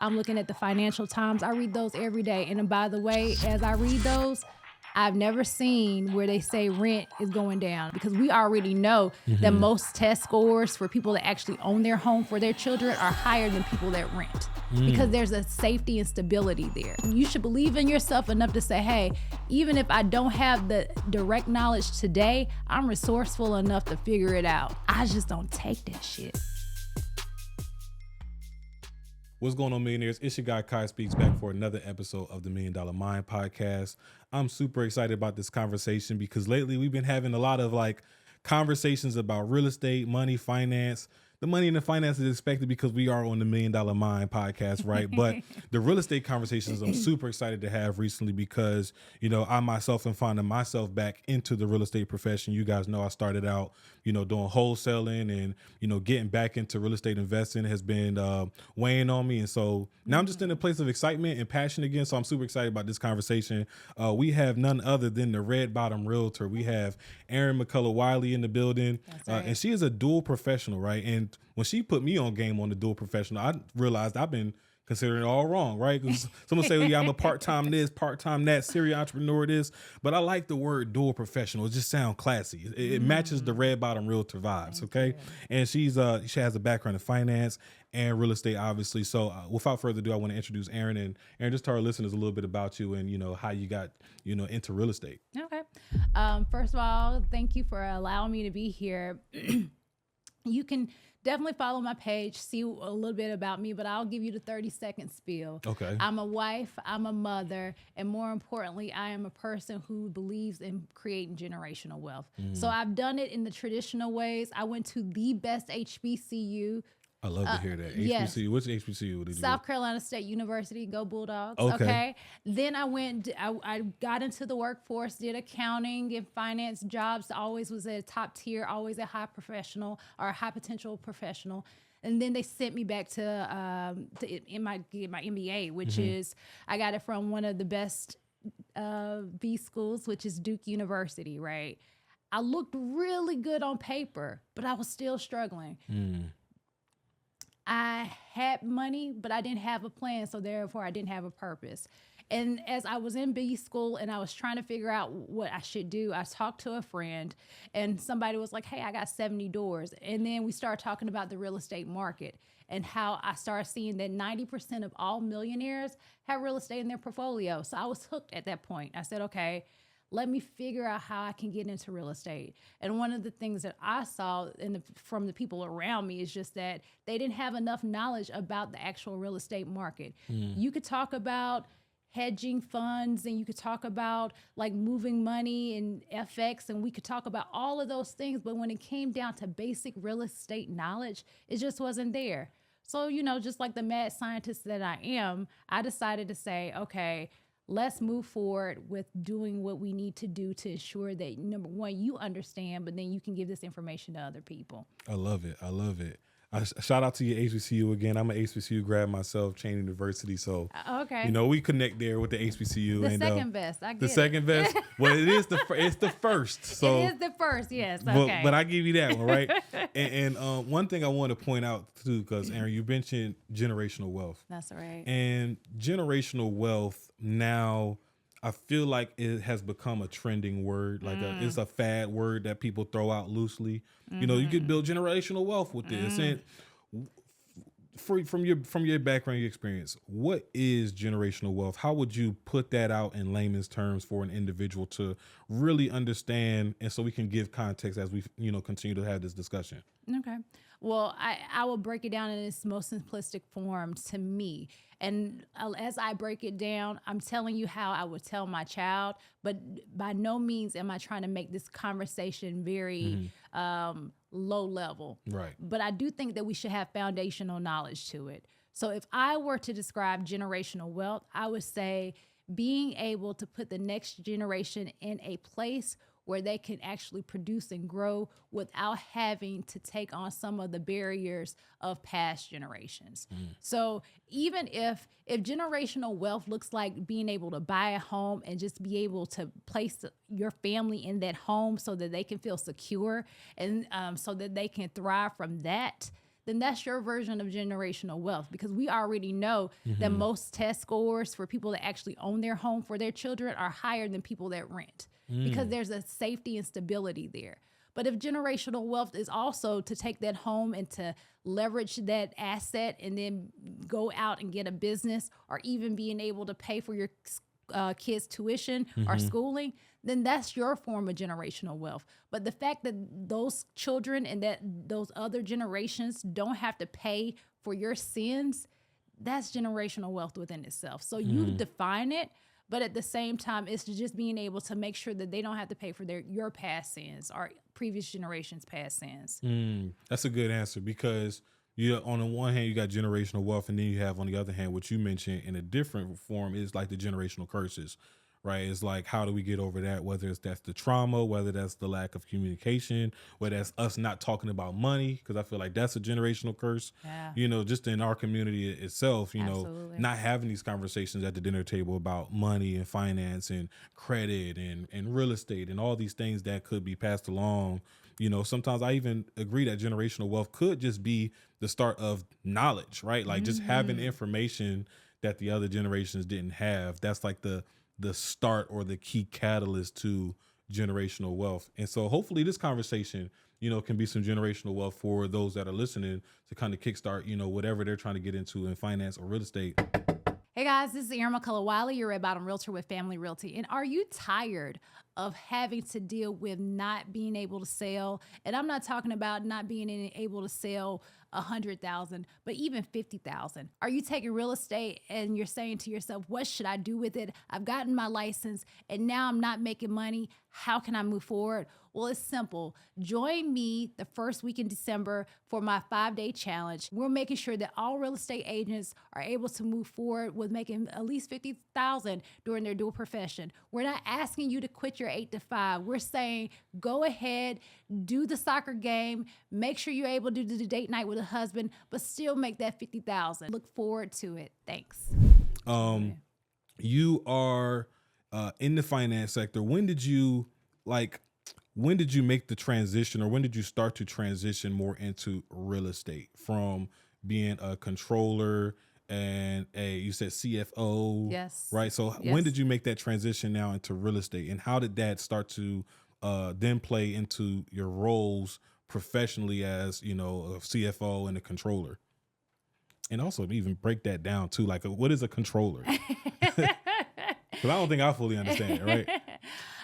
I'm looking at the Financial Times. I read those every day. And by the way, as I read those, I've never seen where they say rent is going down, because we already know that most test scores for people that actually own their home for their children are higher than people that rent, because there's a safety and stability there. You should believe in yourself enough to say, hey, even if I don't have the direct knowledge today, I'm resourceful enough to figure it out. I just don't take that shit. What's going on, millionaires? It's your guy Kai Speaks back for another episode of the $1 Million Mind podcast. I'm super excited about this conversation because lately we've been having a lot of conversations about real estate, money, finance. The money and the finance is expected because we are on the $1 Million Mind podcast, right? But the real estate conversations I'm super excited to have recently because, I myself am finding myself back into the real estate profession. You guys know I started out, doing wholesaling and, getting back into real estate investing has been weighing on me. And so now I'm just in a place of excitement and passion again. So I'm super excited about this conversation. We have none other than the Red Bottom Realtor. We have Erin McCullough-Wiley in the building. That's right. And she is a dual professional, right? And when she put me on game on the dual professional, I realized I've been considering it all wrong, right? Because someone say, well, yeah, I'm a part-time this, part-time that, serial entrepreneur this, but I like the word dual professional. It just sounds classy. It matches the Red Bottom Realtor vibes, okay? And she has a background in finance and real estate, obviously. So without further ado, I want to introduce Erin. And Erin, just tell our listeners a little bit about you and, how you got, into real estate. Okay. First of all, thank you for allowing me to be here. You can definitely follow my page, see a little bit about me, but I'll give you the 30-second spiel. Okay. I'm a wife, I'm a mother, and more importantly, I am a person who believes in creating generational wealth. So I've done it in the traditional ways. I went to the best HBCU. I love to hear that. Yes. HBCU. Which HBCU did you South Carolina State University, go Bulldogs. Okay. Then I got into the workforce, did accounting and finance jobs, always was at a top tier, always a high professional or a high potential professional. And then they sent me back to my MBA, which is, I got it from one of the best B schools, which is Duke University, right? I looked really good on paper, but I was still struggling. I had money, but I didn't have a plan, so therefore I didn't have a purpose. And as I was in B school and I was trying to figure out what I should do, I talked to a friend and somebody was like, hey, I got 70 doors. And then we started talking about the real estate market and how I started seeing that 90% of all millionaires have real estate in their portfolio. So I was hooked at that point. I said, okay, let me figure out how I can get into real estate. And one of the things that I saw from the people around me is just that they didn't have enough knowledge about the actual real estate market. You could talk about hedging funds and you could talk about moving money and FX, and we could talk about all of those things. But when it came down to basic real estate knowledge, it just wasn't there. So, just like the mad scientist that I am, I decided to say, okay, let's move forward with doing what we need to do to ensure that, number one, you understand, but then you can give this information to other people. I love it. I love it. Shout out to your HBCU again. I'm an HBCU grad myself, Chain University. So, okay, we connect there with the HBCU. The second best. I get the second best. Well, it's the first. So it is the first. Yes. Okay. But I give you that one, right? and one thing I want to point out too, because Erin, you mentioned generational wealth. That's right. And generational wealth now, I feel like it has become a trending word. It's a fad word that people throw out loosely. You could build generational wealth with this. And from your background, your experience, what is generational wealth? How would you put that out in layman's terms for an individual to really understand, and so we can give context as we continue to have this discussion? Okay. Well, I will break it down in its most simplistic form to me. And as I break it down, I'm telling you how I would tell my child, but by no means am I trying to make this conversation very low level. Right. But I do think that we should have foundational knowledge to it. So if I were to describe generational wealth, I would say being able to put the next generation in a place where they can actually produce and grow without having to take on some of the barriers of past generations. So even if generational wealth looks like being able to buy a home and just be able to place your family in that home so that they can feel secure and so that they can thrive from that, then that's your version of generational wealth, because we already know that Mm-hmm. most test scores for people that actually own their home for their children are higher than people that rent, because there's a safety and stability there. But if generational wealth is also to take that home and to leverage that asset and then go out and get a business, or even being able to pay for your kids' tuition or schooling, then that's your form of generational wealth. But the fact that those children and that those other generations don't have to pay for your sins, that's generational wealth within itself. So you define it, but at the same time, it's just being able to make sure that they don't have to pay for your past sins or previous generations' past sins. That's a good answer, because you, on the one hand, you got generational wealth, and then you have, on the other hand, what you mentioned in a different form is like the generational curses, right? It's like, how do we get over that? Whether that's the trauma, whether that's the lack of communication, whether that's us not talking about money, because I feel like that's a generational curse. Yeah. You know, just in our community itself, you know, Absolutely. not having these conversations at the dinner table about money and finance and credit and real estate and all these things that could be passed along. You know, sometimes I even agree that generational wealth could just be the start of knowledge, right? Like just having information that the other generations didn't have. That's like the start or the key catalyst to generational wealth. And so hopefully this conversation, you know, can be some generational wealth for those that are listening to kind of kickstart, you know, whatever they're trying to get into in finance or real estate. Hey guys, this is Erin McCullough Wiley, your Red Bottom Realtor with Family Realty. And are you tired of having to deal with not being able to sell? And I'm not talking about not being able to sell 100,000, but even 50,000. Are you taking real estate and you're saying to yourself, what should I do with it? I've gotten my license and now I'm not making money. How can I move forward? Well, it's simple. Join me the first week in December for my 5-day challenge. We're making sure that all real estate agents are able to move forward with making at least 50,000 during their dual profession. We're not asking you to quit your 8 to 5. We're saying go ahead, do the soccer game, make sure you're able to do the date night with a husband, but still make that 50,000. Look forward to it. Thanks. You are in the finance sector. When did you make the transition, or when did you start to transition more into real estate from being a controller and you said CFO? Yes. Right. So Yes. when did you make that transition now into real estate, and how did that start to then play into your roles professionally as, you know, a CFO and a controller? And also even break that down too. Like, what is a controller? Because I don't think I fully understand it, right?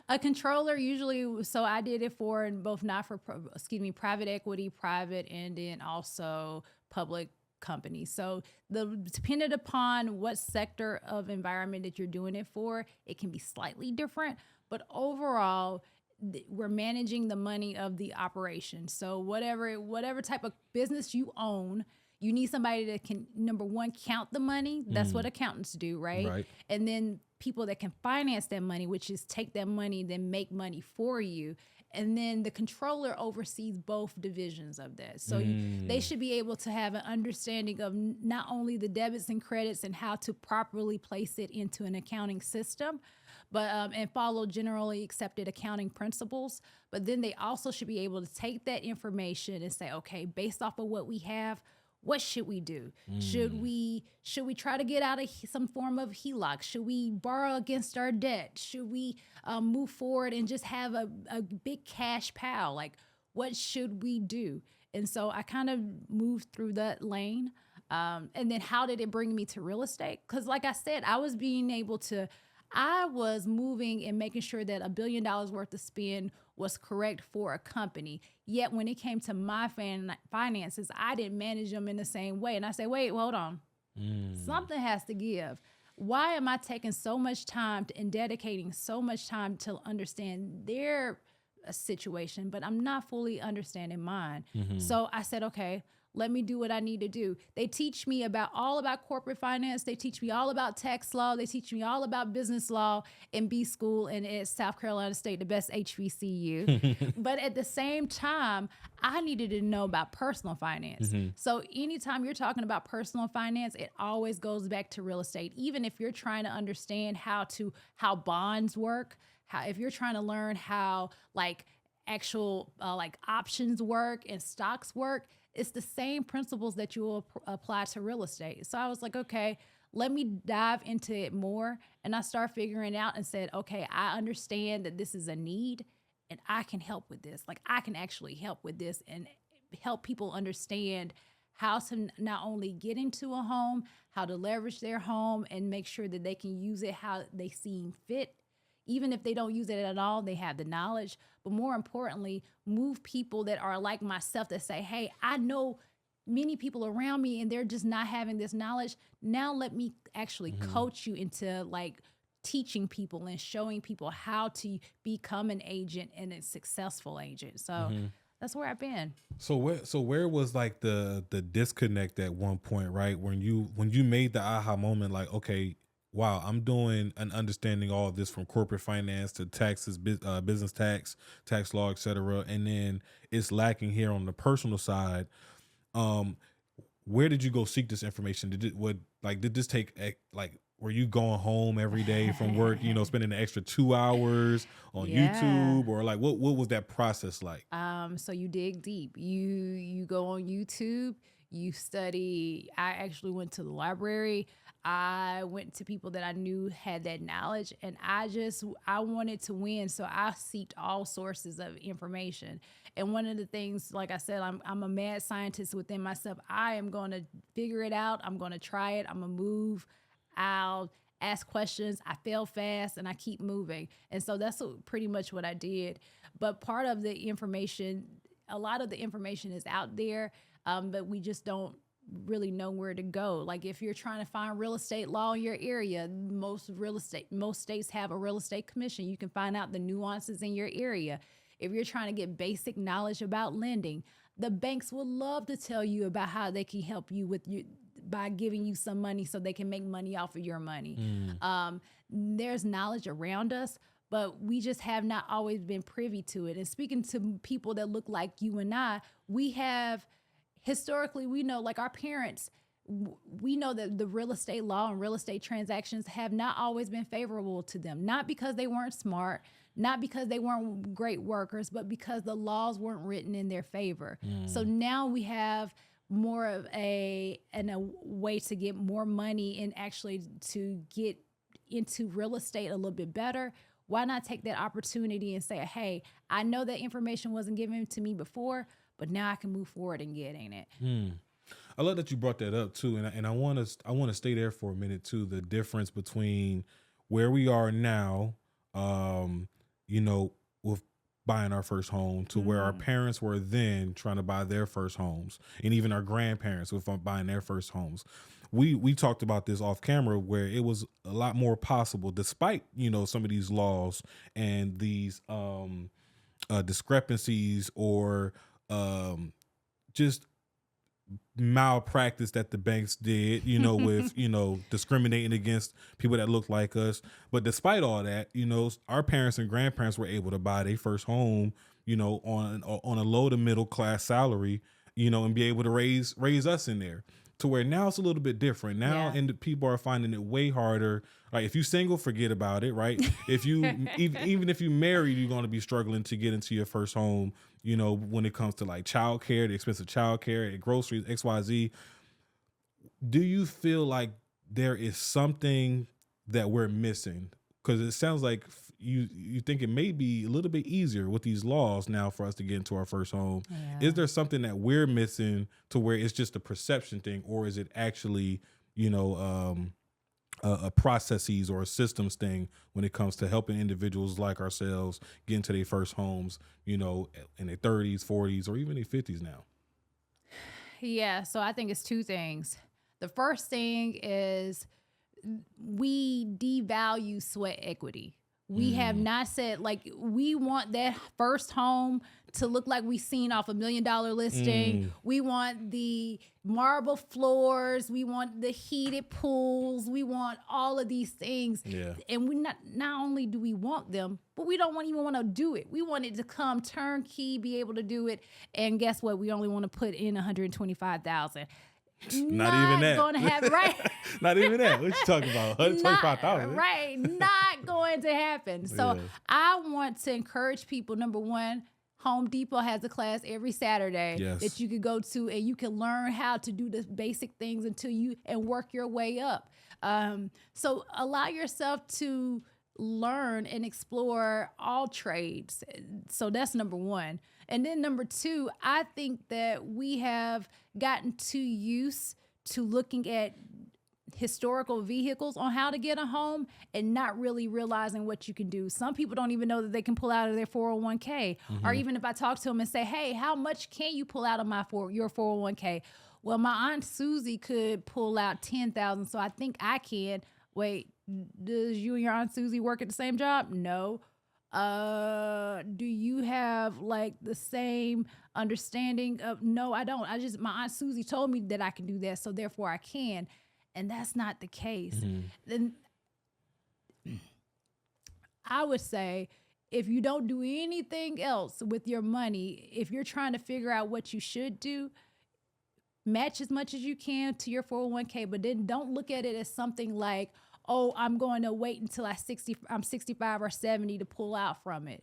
A controller usually, so I did it for both private equity, private, and then also public companies. So depending upon what sector of environment that you're doing it for, it can be slightly different. But overall, we're managing the money of the operation. So whatever type of business you own, you need somebody that can, number one, count the money. That's what accountants do, right? Right. And then people that can finance that money, which is take that money, then make money for you. And then the controller oversees both divisions of that. So they should be able to have an understanding of not only the debits and credits and how to properly place it into an accounting system, but and follow generally accepted accounting principles. But then they also should be able to take that information and say, okay, based off of what we have, what should we do? Should we try to get out of some form of HELOC? Should we borrow against our debt? Should we move forward and just have a big cash pile? Like, what should we do? And so I kind of moved through that lane. And then how did it bring me to real estate? Because like I said, I was moving and making sure that $1 billion worth of spend was correct for a company. Yet when it came to my finances, I didn't manage them in the same way. And I say, wait, hold on. Something has to give. Why am I taking so much time and dedicating so much time to understand their situation, but I'm not fully understanding mine? So I said, okay, let me do what I need to do. They teach me all about corporate finance. They teach me all about tax law. They teach me all about business law in B school and at South Carolina State, the best HBCU. But at the same time, I needed to know about personal finance. So anytime you're talking about personal finance, it always goes back to real estate. Even if you're trying to understand how bonds work, if you're trying to learn how actual options work and stocks work, It's the same principles that you will apply to real estate. So I was like, okay, let me dive into it more. And I started figuring out and said, okay, I understand that this is a need and I can help with this. Like I can actually help with this and help people understand how to not only get into a home, how to leverage their home and make sure that they can use it how they seem fit. Even if they don't use it at all, they have the knowledge. But more importantly, move people that are like myself that say, hey, I know many people around me and they're just not having this knowledge. Now let me actually coach you into like teaching people and showing people how to become an agent and a successful agent. So that's where I've been. So where was like the disconnect at one point, right? When you made the aha moment, like, okay, wow, I'm doing and understanding all of this from corporate finance to taxes, business tax law, etc. And then it's lacking here on the personal side. Where did you go seek this information? Did this take like, were you going home every day from work, spending an extra 2 hours on YouTube, or like what was that process like? So you dig deep. You go on YouTube, you study. I actually went to the library. I went to people that I knew had that knowledge, and I wanted to win. So I sought all sources of information. And one of the things, like I said, I'm a mad scientist within myself. I am going to figure it out. I'm going to try it. I'm going to move. I'll ask questions. I fail fast and I keep moving. And so that's pretty much what I did. But part of the information, a lot of the information is out there, but we just don't really know where to go. Like if you're trying to find real estate law in your area, most states have a real estate commission. You can find out the nuances in your area. If you're trying to get basic knowledge about lending, the banks would love to tell you about how they can help you by giving you some money so they can make money off of your money. There's knowledge around us, but we just have not always been privy to it. And speaking to people that look like you and I, historically, we know, like our parents, we know that the real estate law and real estate transactions have not always been favorable to them, not because they weren't smart, not because they weren't great workers, but because the laws weren't written in their favor. So now we have more of a way to get more money and actually to get into real estate a little bit better. Why not take that opportunity and say, hey, I know that information wasn't given to me before, but now I can move forward in getting it. I love that you brought that up too, and I want to stay there for a minute too. The difference between where we are now, with buying our first home to where our parents were then trying to buy their first homes, and even our grandparents with buying their first homes. We talked about this off camera where it was a lot more possible, despite some of these laws and these discrepancies or just malpractice that the banks did, with, discriminating against people that look like us. But despite all that, our parents and grandparents were able to buy their first home, on a low to middle class salary, and be able to raise us in there. To where now it's a little bit different now, and the people are finding it way harder. Like if you single, forget about it, right? If you even if you married, you're going to be struggling to get into your first home. When it comes to like childcare, the expensive childcare, groceries, XYZ. Do you feel like there is something that we're missing? Because it sounds like you think it may be a little bit easier with these laws now for us to get into our first home. Yeah. Is there something that we're missing to where it's just a perception thing, or is it actually, a processes or a systems thing when it comes to helping individuals like ourselves get into their first homes, in their 30s, 40s, or even their 50s now? Yeah, so I think it's two things. The first thing is we devalue sweat equity. We have not said, like, we want that first home to look like we seen off $1 million listing. We want the marble floors. We want the heated pools. We want all of these things. Yeah. And we not only do we want them, but we don't even want to do it. We want it to come turnkey, be able to do it. And guess what? We only want to put in $125,000. Not even that. Going to happen, right? Not even that. What you talking about? $125,000. Right. Not going to happen. So I want to encourage people, number one, Home Depot has a class every Saturday Yes. that you could go to, and you can learn how to do the basic things and work your way up. So allow yourself to learn and explore all trades. So that's number one. And then number two, I think that we have gotten too used to looking at historical vehicles on how to get a home and not really realizing what you can do. Some people don't even know that they can pull out of their 401k. Or even if I talk to them and say, hey, how much can you pull out of your 401k? Well, my Aunt Susie could pull out 10,000, so I think I can. Wait, does you and your Aunt Susie work at the same job? No. Do you have like the same understanding of? No, I don't. My Aunt Susie told me that I can do that, so therefore I can. And that's not the case. Then I would say, if you don't do anything else with your money, if you're trying to figure out what you should do, match as much as you can to your 401k, but then don't look at it as something like, oh, I'm going to wait until I'm 65 or 70 to pull out from it.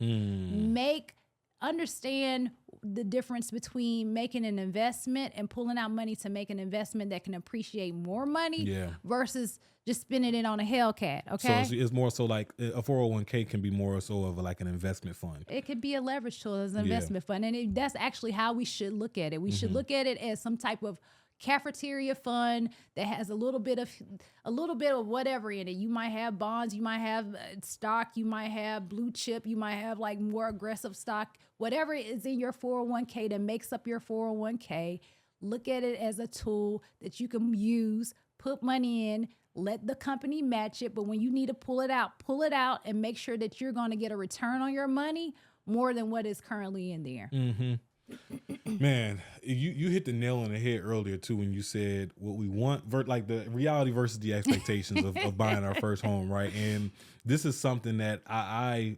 Understand the difference between making an investment and pulling out money to make an investment that can appreciate more money versus just spending it on a Hellcat. Okay. So it's more so like a 401k can be more so of like an investment fund. It could be a leverage tool as an investment fund. And that's actually how we should look at it. We should look at it as some type of cafeteria fund that has a little bit of whatever in it. You might have bonds, you might have stock, you might have blue chip, you might have like more aggressive stock, whatever is in your 401k that makes up your 401k. Look at it as a tool that you can use, put money in, let the company match it. But when you need to pull it out and make sure that you're going to get a return on your money more than what is currently in there. Man, you hit the nail on the head earlier too when you said what we want, like the reality versus the expectations of buying our first home, right? And this is something that I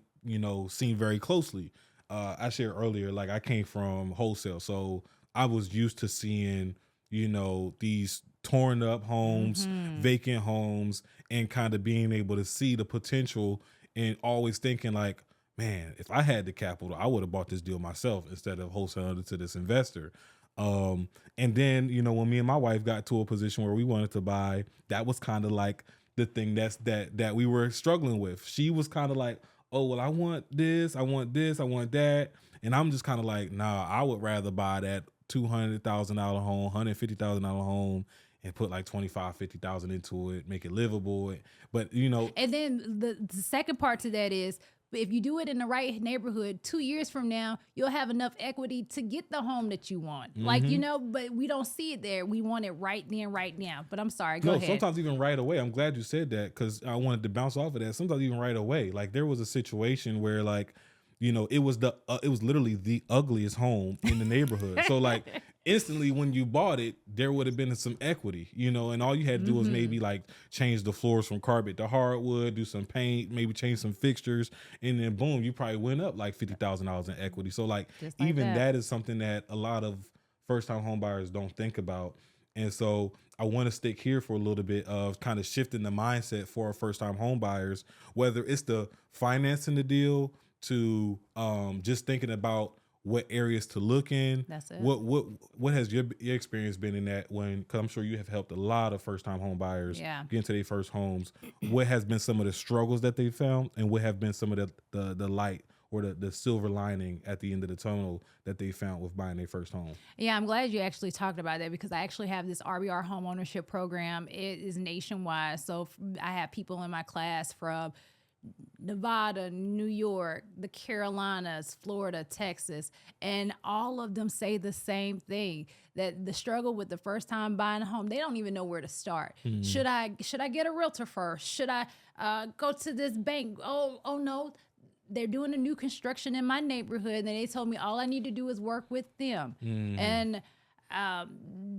seen very closely. I shared earlier, like I came from wholesale, so I was used to seeing these torn up homes, vacant homes, and kind of being able to see the potential and always thinking like, man, if I had the capital, I would have bought this deal myself instead of wholesaling it to this investor. And then, when me and my wife got to a position where we wanted to buy, that was kind of like the thing that we were struggling with. She was kind of like, oh, well, I want this, I want that. And I'm just kind of like, nah, I would rather buy that $200,000 home, $150,000 home, and put like 25, 50,000 into it, make it livable. But and then the second part to that is, if you do it in the right neighborhood, 2 years from now, you'll have enough equity to get the home that you want. But we don't see it there. We want it right then, right now. But I'm sorry, go ahead. Sometimes even right away. I'm glad you said that because I wanted to bounce off of that. Sometimes even right away. Like there was a situation where like, it was literally the ugliest home in the neighborhood. So like instantly when you bought it, there would have been some equity, and all you had to do was maybe like change the floors from carpet to hardwood, do some paint, maybe change some fixtures, and then boom, you probably went up like $50,000 in equity. So like even that is something that a lot of first-time home buyers don't think about. And so I want to stick here for a little bit of kind of shifting the mindset for our first-time home buyers, whether it's the financing the deal, to just thinking about what areas to look in. That's it. What has your experience been in that? Because I'm sure you have helped a lot of first time home buyers get into their first homes. What has been some of the struggles that they found, and what have been some of the light or the silver lining at the end of the tunnel that they found with buying their first home? Yeah, I'm glad you actually talked about that because I actually have this RBR home ownership program. It is nationwide. So I have people in my class from Nevada, New York, the Carolinas, Florida, Texas, and all of them say the same thing, that the struggle with the first time buying a home, they don't even know where to start. Should I get a realtor first? Should I go to this bank? Oh no, they're doing a new construction in my neighborhood, and they told me all I need to do is work with them. And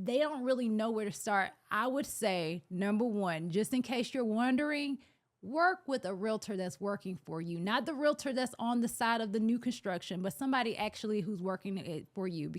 they don't really know where to start. I would say, number one, just in case you're wondering, work with a realtor that's working for you, not the realtor that's on the side of the new construction, but somebody actually who's working it for you.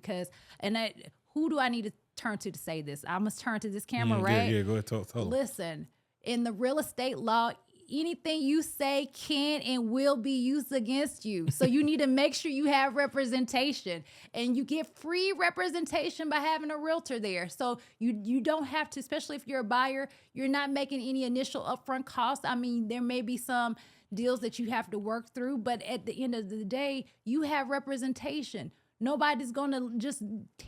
Who do I need to turn to say this? I must turn to this camera, right? Yeah, go ahead, tell them. Listen, in the real estate law, anything you say can and will be used against you. So you need to make sure you have representation, and you get free representation by having a realtor there. So you don't have to, especially if you're a buyer, you're not making any initial upfront costs. I mean, there may be some deals that you have to work through, but at the end of the day, you have representation. Nobody's going to just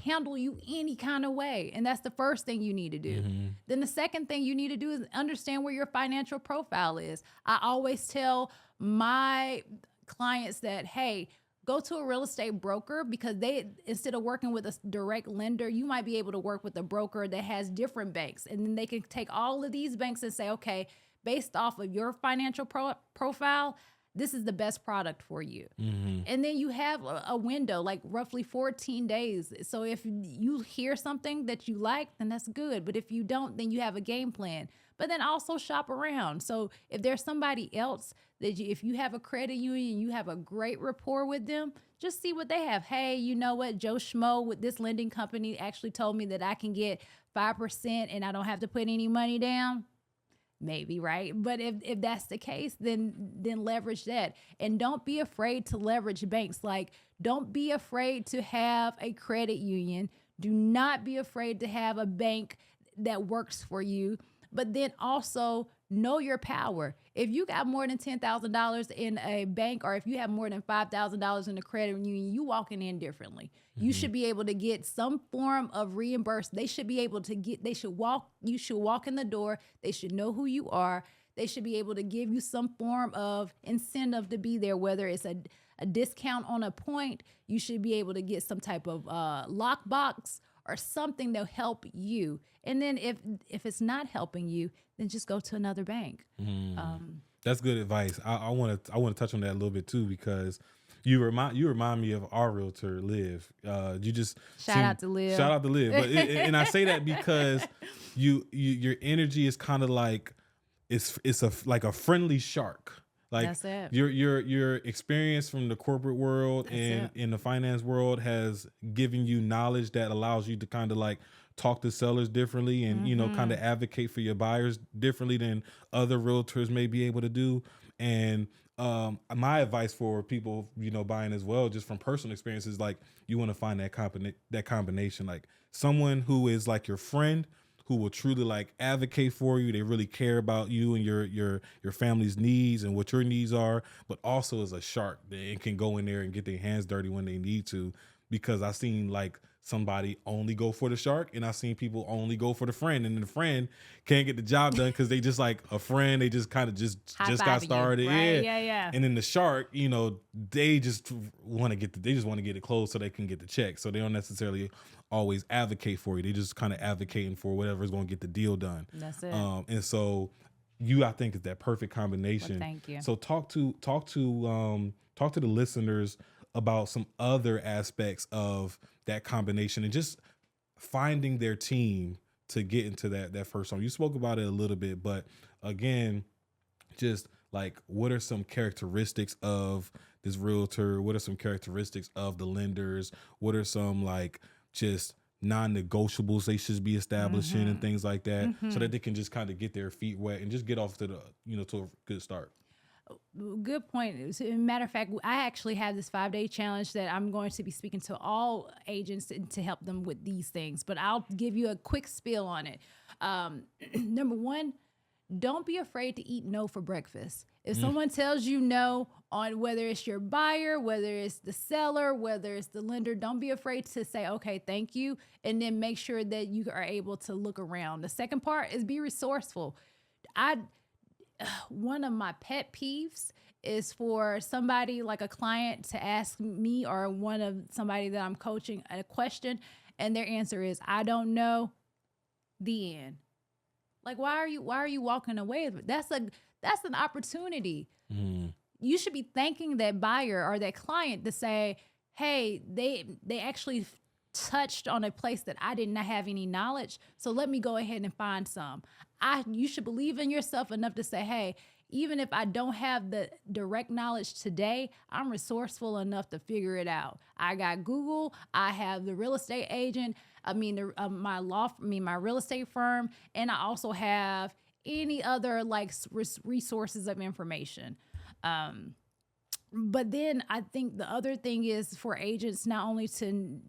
handle you any kind of way. And that's the first thing you need to do. Then the second thing you need to do is understand where your financial profile is. I always tell my clients that, hey, go to a real estate broker, because they, instead of working with a direct lender, you might be able to work with a broker that has different banks. And then they can take all of these banks and say, okay, based off of your financial profile, this is the best product for you. And then you have a window, like roughly 14 days. So if you hear something that you like, then that's good. But if you don't, then you have a game plan. But then also shop around. So if there's somebody else that if you have a credit union, you have a great rapport with them, just see what they have. Hey, you know what? Joe Schmo with this lending company actually told me that I can get 5% and I don't have to put any money down. Maybe, right? But if that's the case, then leverage that. And don't be afraid to leverage banks. Like, don't be afraid to have a credit union. Do not be afraid to have a bank that works for you. But then also know your power. If you got more than $10,000 in a bank, or if you have more than $5,000 in a credit union, you walking in differently. You should be able to get some form of reimbursement. They should be able to get, you should walk in the door. They should know who you are. They should be able to give you some form of incentive to be there, whether it's a discount on a point. You should be able to get some type of lockbox or something to help you. And then if it's not helping you, then just go to another bank. That's good advice. I want to touch on that a little bit too, because you remind me of our realtor, Liv. You just shout out to Liv. But and I say that because your energy is kind of like it's like a friendly shark. Like, that's it. Your experience from the corporate world and in the finance world has given you knowledge that allows you to kind of like talk to sellers differently and, you know, kind of advocate for your buyers differently than other realtors may be able to do. And my advice for people, you know, buying as well, just from personal experiences, like, you want to find that combination, like someone who is like your friend, who will truly like advocate for you. They really care about you and your family's needs and what your needs are, but also is a shark that can go in there and get their hands dirty when they need to. Because I've seen like somebody only go for the shark, and I've seen people only go for the friend, and the friend can't get the job done because they just like a friend. They just kind of just got started. Right? Yeah. And then the shark, you know, they just want to get it closed so they can get the check. So they don't necessarily always advocate for you. They just kind of advocating for whatever is going to get the deal done. That's it. And so I think is that perfect combination. Well, thank you. So talk to the listeners about some other aspects of that combination and just finding their team to get into that first home. You spoke about it a little bit, but again, just like, what are some characteristics of this realtor? What are some characteristics of the lenders? What are some like just non-negotiables they should be establishing and things like that, so that they can just kind of get their feet wet and just get off to to a good start? Good point. As a matter of fact, I actually have this 5-day challenge that I'm going to be speaking to all agents to help them with these things, but I'll give you a quick spiel on it. Number one, don't be afraid to eat no for breakfast. If someone tells you no on whether it's your buyer, whether it's the seller, whether it's the lender, don't be afraid to say, okay, thank you. And then make sure that you are able to look around. The second part is be resourceful. One of my pet peeves is for somebody like a client to ask me or somebody that I'm coaching a question, and their answer is, I don't know. The end. Like, why are you walking away? That's an opportunity. You should be thanking that buyer or that client to say, hey, they actually touched on a place that I did not have any knowledge. So let me go ahead and find some. You should believe in yourself enough to say, hey, even if I don't have the direct knowledge today, I'm resourceful enough to figure it out. I got Google. I have the real estate agent. My real estate firm, and I also have any other like resources of information. But then I think the other thing is for agents not only to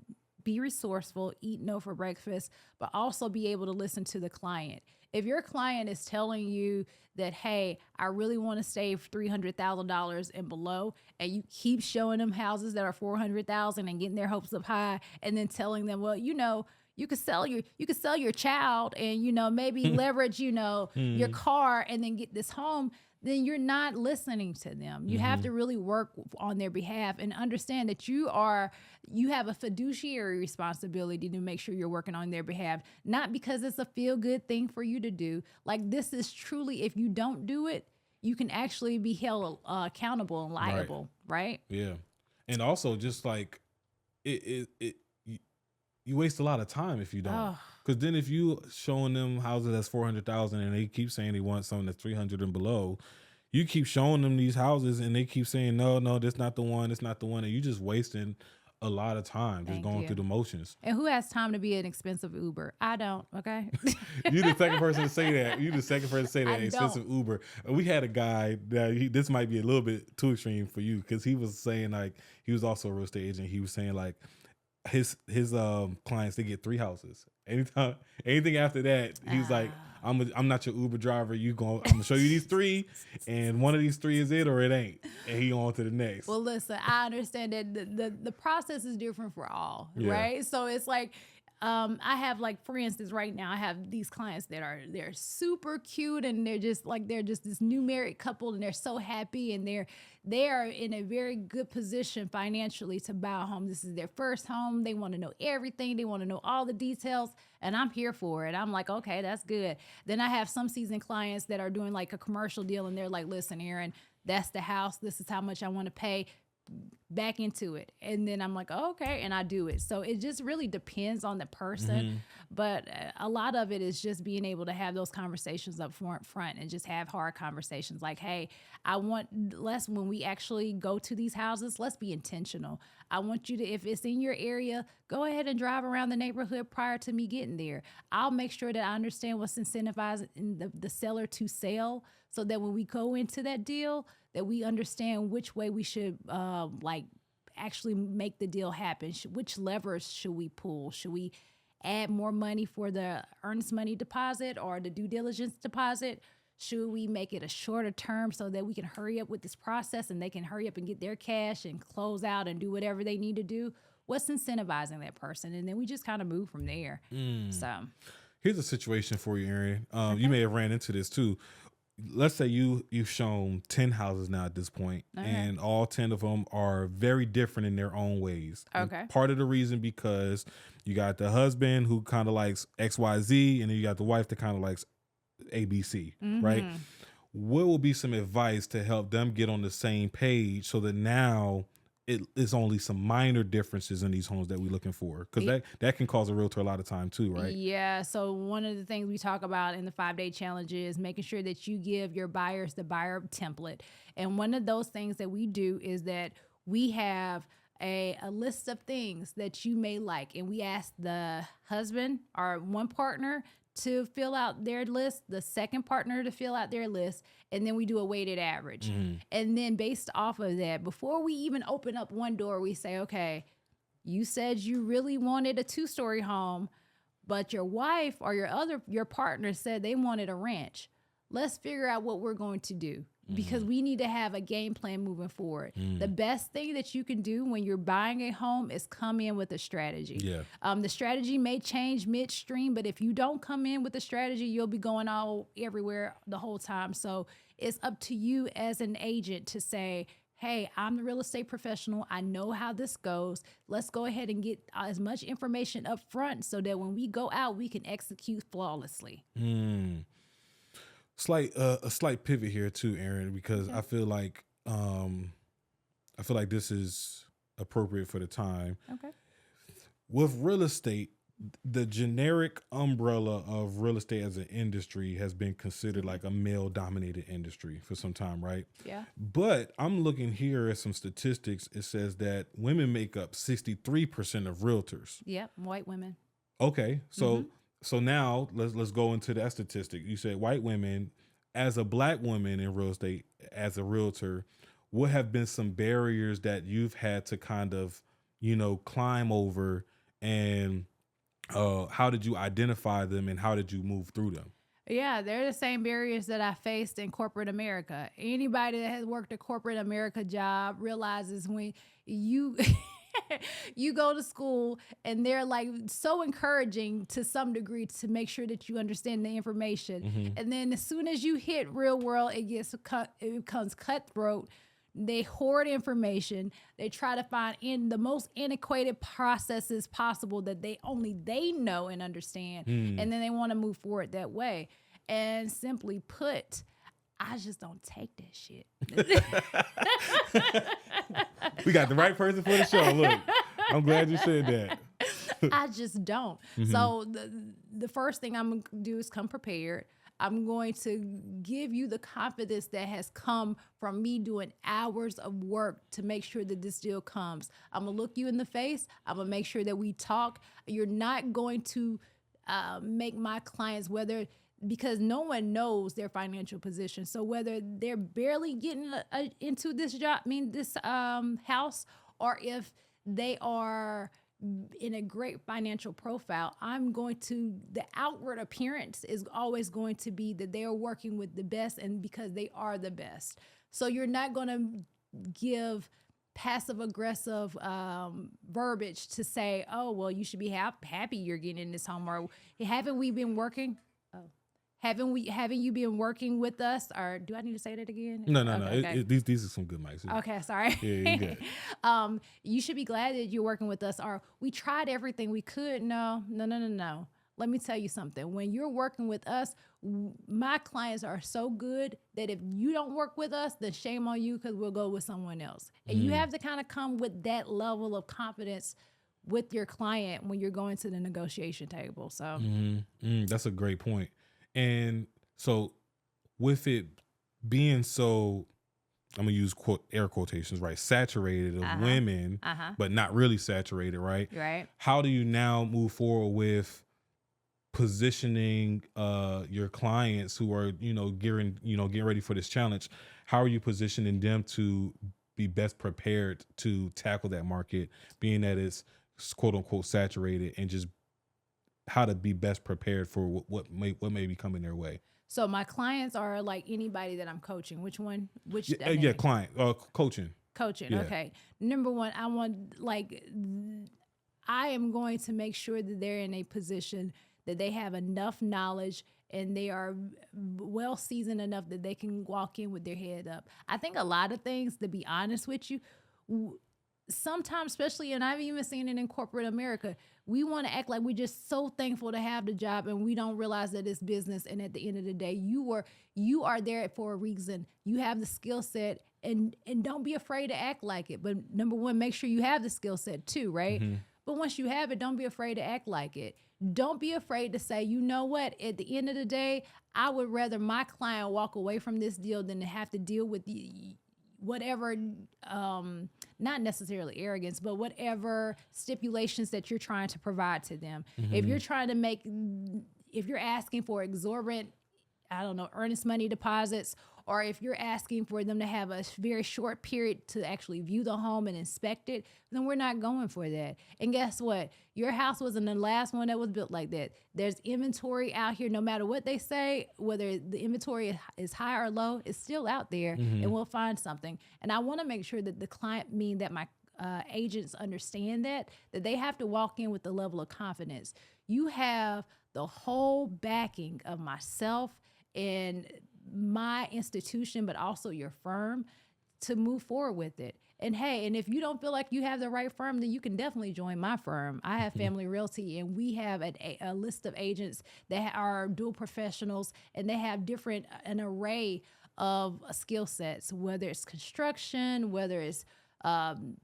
be resourceful, eat no for breakfast, but also be able to listen to the client. If your client is telling you that, hey, I really want to save $300,000 and below, and you keep showing them houses that are $400,000 and getting their hopes up high, and then telling them, well, you could sell your child and, maybe leverage, your car and then get this home, then you're not listening to them. You have to really work on their behalf and understand that you have a fiduciary responsibility to make sure you're working on their behalf, not because it's a feel good thing for you to do. Like, this is truly, if you don't do it, you can actually be held accountable and liable. Right. Yeah. And also just like you waste a lot of time if you don't. Because then if you showing them houses that's 400,000 and they keep saying they want something that's 300 and below, you keep showing them these houses and they keep saying, no, this not the one, it's not the one. And you just wasting a lot of time just going through the motions. And who has time to be an expensive Uber? I don't, okay? You're the second person to say that. You're the second person to say that, expensive Uber. We had a guy that this might be a little bit too extreme for you, because he was saying, like, he was also a real estate agent. He was saying, like, his clients, they get 3 houses. Anything after that, he's like, I'm not your Uber driver. I'm gonna show you these 3, and one of these 3 is it or it ain't, and he on to the next. Well, listen, I understand that the process is different for all, right? So it's like, I have, like, for instance, right now I have these clients that they're super cute, and they're just this new married couple, and they're so happy, and they are in a very good position financially to buy a home. This is their first home. They want to know everything. They want to know all the details, and I'm here for it. I'm like, okay, that's good. Then I have some seasoned clients that are doing like a commercial deal, and they're like, listen, Aaron, that's the house. This is how much I want to pay. Back into it. And then I'm like, oh, okay, and I do it. So it just really depends on the person. But a lot of it is just being able to have those conversations up front and just have hard conversations like, hey, I want less when we actually go to these houses. Let's be intentional. I want you to, if it's in your area, go ahead and drive around the neighborhood prior to me getting there. I'll make sure that I understand what's incentivizing the seller to sell, so that when we go into that deal, that we understand which way we should actually make the deal happen. Which levers should we pull? Should we add more money for the earnest money deposit or the due diligence deposit? Should we make it a shorter term so that we can hurry up with this process and they can hurry up and get their cash and close out and do whatever they need to do? What's incentivizing that person? And then we just kind of move from there. So here's a situation for you, Aaron. You may have ran into this too. Let's say you've shown 10 houses now at this point, and all 10 of them are very different in their own ways. Okay. And part of the reason because you got the husband who kind of likes XYZ, and then you got the wife that kind of likes ABC, right? What will be some advice to help them get on the same page so that now it's only some minor differences in these homes that we're looking for? Because that can cause a realtor a lot of time too, right? Yeah. So one of the things we talk about in the 5-day challenge is making sure that you give your buyers the buyer template. And one of those things that we do is that we have a list of things that you may like. And we ask the husband or one partner to fill out their list, the second partner to fill out their list, and then we do a weighted average. And then based off of that, before we even open up one door, we say, okay, you said you really wanted a 2-story home, but your wife or your partner said they wanted a ranch. Let's figure out what we're going to do, because we need to have a game plan moving forward. The best thing that you can do when you're buying a home is come in with a strategy. The strategy may change midstream, but if you don't come in with a strategy, you'll be going all everywhere the whole time. So it's up to you as an agent to say, hey, I'm the real estate professional. I know how this goes. Let's go ahead and get as much information up front so that when we go out, we can execute flawlessly. A slight pivot here too, Aaron, because I feel like this is appropriate for the time. Okay. With real estate, the generic umbrella of real estate as an industry has been considered like a male-dominated industry for some time, right? Yeah. But I'm looking here at some statistics. It says that women make up 63% of realtors. Yep. White women. Okay, so So now let's go into that statistic. You said white women, as a black woman in real estate, as a realtor, what have been some barriers that you've had to kind of, climb over, and how did you identify them and how did you move through them? Yeah, they're the same barriers that I faced in corporate America. Anybody that has worked a corporate America job realizes when you you go to school and they're like so encouraging to some degree to make sure that you understand the information. And then as soon as you hit real world, it becomes cutthroat. They hoard information. They try to find in the most antiquated processes possible that they know and understand. And then they want to move forward that way. And simply put, I just don't take that shit. We got the right person for the show. Look, I'm glad you said that. I just don't. So the first thing I'm going to do is come prepared. I'm going to give you the confidence that has come from me doing hours of work to make sure that this deal comes. I'm going to look you in the face. I'm going to make sure that we talk. You're not going to make my clients, because no one knows their financial position. So whether they're barely getting into this house, or if they are in a great financial profile, the outward appearance is always going to be that they are working with the best, and because they are the best. So you're not going to give passive aggressive verbiage to say, oh, well, you should be happy you're getting in this home, or haven't we been working? Haven't you been working with us? Or do I need to say that again? No. Okay. These are some good mics. Okay, sorry. Yeah, you good. You should be glad that you're working with us. Or we tried everything we could. No. Let me tell you something. When you're working with us, my clients are so good that if you don't work with us, then shame on you, because we'll go with someone else. And you have to kind of come with that level of confidence with your client when you're going to the negotiation table. So that's a great point. And so with it being so, I'm going to use air quotations, right? Saturated of women, but not really saturated, right? Right. How do you now move forward with positioning your clients who are, getting ready for this challenge? How are you positioning them to be best prepared to tackle that market, being that it's quote unquote saturated, and just how to be best prepared for what may be coming their way? So my clients are like anybody that I'm coaching. Which one? Client coaching. Coaching. Yeah. Okay. Number one, I am going to make sure that they're in a position that they have enough knowledge and they are well seasoned enough that they can walk in with their head up. I think a lot of things, to be honest with you, sometimes, especially, and I've even seen it in corporate America, we want to act like we're just so thankful to have the job, and we don't realize that it's business. And at the end of the day, you are there for a reason. You have the skill set, and don't be afraid to act like it. But number one, make sure you have the skill set too, right? But once you have it, don't be afraid to act like it. Don't be afraid to say, you know what, at the end of the day, I would rather my client walk away from this deal than to have to deal with whatever, not necessarily arrogance, but whatever stipulations that you're trying to provide to them. If you're asking for exorbitant, earnest money deposits, or if you're asking for them to have a very short period to actually view the home and inspect it, then we're not going for that. And guess what? Your house wasn't the last one that was built like that. There's inventory out here, no matter what they say, whether the inventory is high or low, it's still out there, and we'll find something. And I want to make sure that the client, that my agents understand that they have to walk in with the level of confidence. You have the whole backing of myself and my institution, but also your firm, to move forward with it. And hey, and if you don't feel like you have the right firm, then you can definitely join my firm. I have Family Realty, and we have a list of agents that are dual professionals, and they have an array of skill sets, whether it's construction, whether it's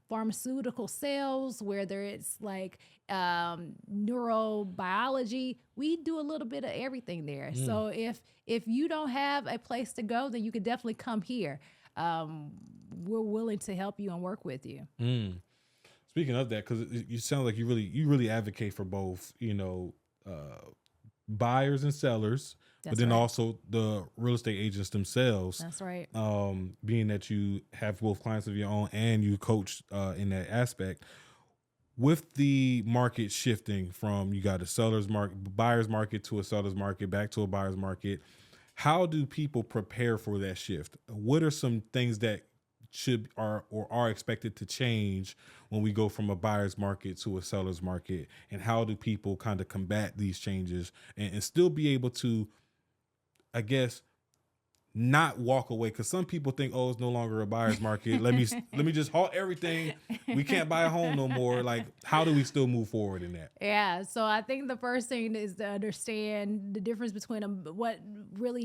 pharmaceutical sales, whether it's like neurobiology. We do a little bit of everything there. So if you don't have a place to go, then you could definitely come here. We're willing to help you and work with you. Speaking of that, because you sound like you really advocate for both, buyers and sellers, but That's then right. also the real estate agents themselves. That's right. Being that you have both clients of your own and you coach in that aspect. With the market shifting from, you got a seller's market, buyer's market, to a seller's market, back to a buyer's market, how do people prepare for that shift? What are some things that are expected to change when we go from a buyer's market to a seller's market? And how do people kind of combat these changes and still be able to, I guess, not walk away? Because some people think, oh, it's no longer a buyer's market. Let me just halt everything. We can't buy a home no more. Like, how do we still move forward in that? Yeah, so I think the first thing is to understand the difference between what really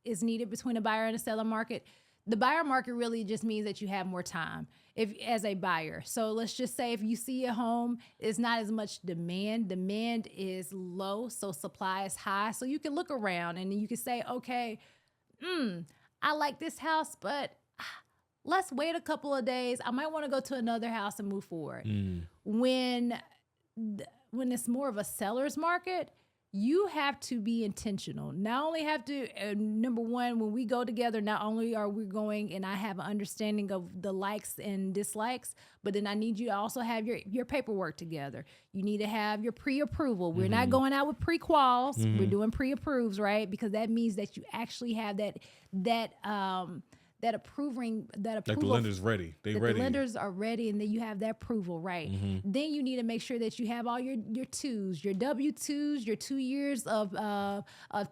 is needed between a buyer and a seller market. The buyer market really just means that you have more time if as a buyer. So let's just say if you see a home, it's not as much demand. Demand is low, so supply is high. So you can look around and you can say, okay, I like this house, but let's wait a couple of days. I might want to go to another house and move forward. When it's more of a seller's market, you have to be intentional. Not only have to, number one, when we go together, not only are we going and I have an understanding of the likes and dislikes, but then I need you to also have your paperwork together. You need to have your pre-approval. We're not going out with pre-quals. We're doing pre-approves, right? Because that means that you actually have that approval. Like the lender's ready. They ready. The lenders are ready, and then you have that approval, right? Then you need to make sure that you have all your twos, your W-2s, your 2 years of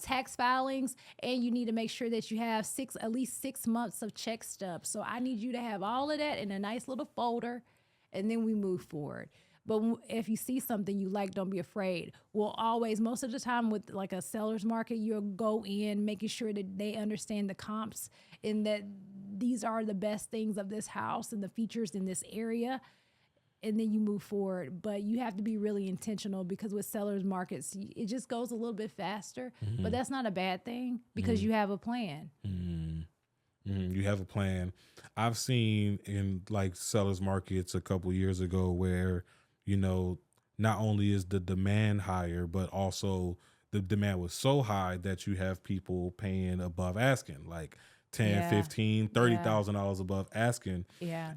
tax filings, and you need to make sure that you have at least 6 months of check stubs. So I need you to have all of that in a nice little folder, and then we move forward. But if you see something you like, don't be afraid. We'll always, most of the time with like a seller's market, you'll go in making sure that they understand the comps and that these are the best things of this house and the features in this area. And then you move forward. But you have to be really intentional, because with sellers markets, it just goes a little bit faster. But that's not a bad thing, because you have a plan. You have a plan. I've seen in like sellers markets a couple years ago where, not only is the demand higher, but also the demand was so high that you have people paying above asking, like 10, Yeah. 15, $30,000 above asking. Yeah.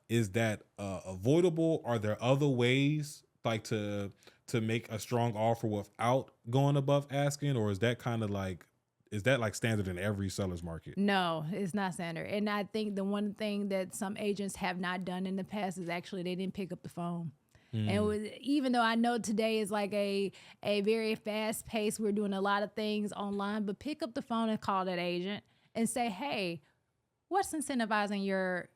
Is that avoidable? Are there other ways like to make a strong offer without going above asking? Or is that kind of like, standard in every seller's market? No, it's not standard. And I think the one thing that some agents have not done in the past is actually they didn't pick up the phone. And even though I know today is like a very fast pace, we're doing a lot of things online, but pick up the phone and call that agent and say, hey, what's incentivizing your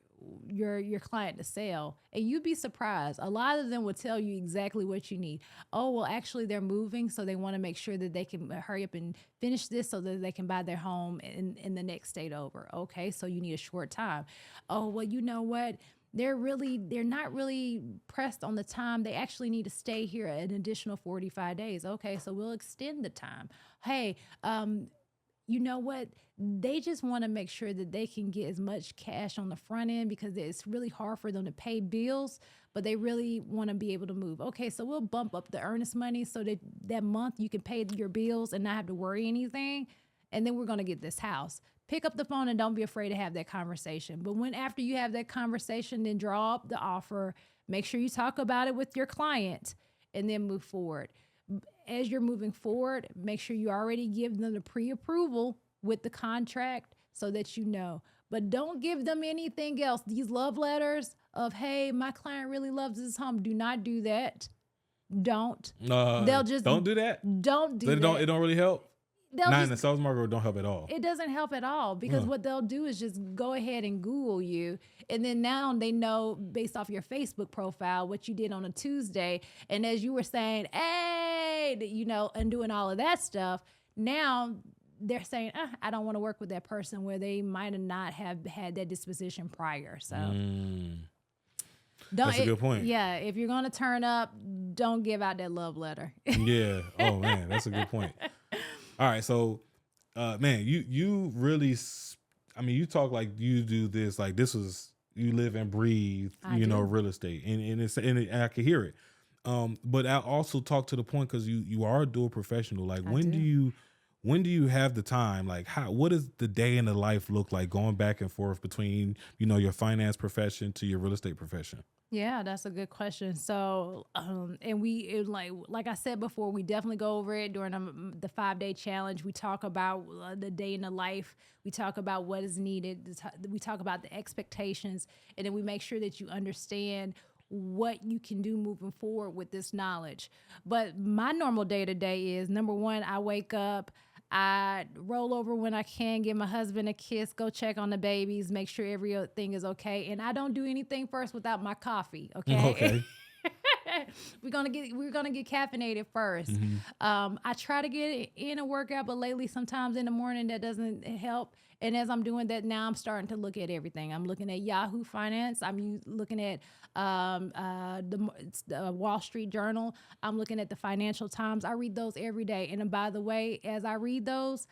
client to sell? And you'd be surprised. A lot of them will tell you exactly what you need. Oh, well, actually they're moving, so they want to make sure that they can hurry up and finish this so that they can buy their home in the next state over. Okay, so you need a short time. Oh, well, you know what? They're not really pressed on the time. They actually need to stay here an additional 45 days. Okay, so we'll extend the time. Hey, you know what? They just want to make sure that they can get as much cash on the front end, because it's really hard for them to pay bills, but they really want to be able to move. Okay, so we'll bump up the earnest money so that month you can pay your bills and not have to worry anything. And then we're going to get this house. Pick up the phone and don't be afraid to have that conversation. But after you have that conversation, then draw up the offer. Make sure you talk about it with your client and then move forward. As you're moving forward, make sure you already give them the pre-approval with the contract so that you know. But don't give them anything else. These love letters of, hey, my client really loves this home. Do not do that. Don't. They'll just don't do that. Don't do that. It don't really help. Not in the sales market, don't help at all. It doesn't help at all, because what they'll do is just go ahead and Google you. And then now they know based off your Facebook profile what you did on a Tuesday. And as you were saying, hey, and doing all of that stuff, now they're saying, I don't want to work with that person, where they might not have had that disposition prior. So that's a good point. Yeah. If you're going to turn up, don't give out that love letter. Yeah. Oh, man, that's a good point. All right, so, man, you really, you talk like you do this, like this was, you live and breathe, real estate, and I can hear it. But I also talk to the point because you are a dual professional. Like I do. when do you have the time? Like what does the day in the life look like going back and forth between, your finance profession to your real estate profession? Yeah, that's a good question. So, and like I said before, we definitely go over it during the 5-day challenge. We talk about the day in the life. We talk about what is needed. We talk about the expectations, and then we make sure that you understand what you can do moving forward with this knowledge. But my normal day to day is, number one, I wake up. I roll over when I can, give my husband a kiss, go check on the babies, make sure everything is okay. And I don't do anything first without my coffee. Okay. Okay. we're gonna get caffeinated first. Hmm. I try to get in a workout, but lately sometimes in the morning that doesn't help. And as I'm doing that now, I'm starting to look at everything. I'm looking at Yahoo Finance. I'm looking at the Wall Street Journal. I'm looking at the Financial Times. I read those every day. And by the way, as I read those,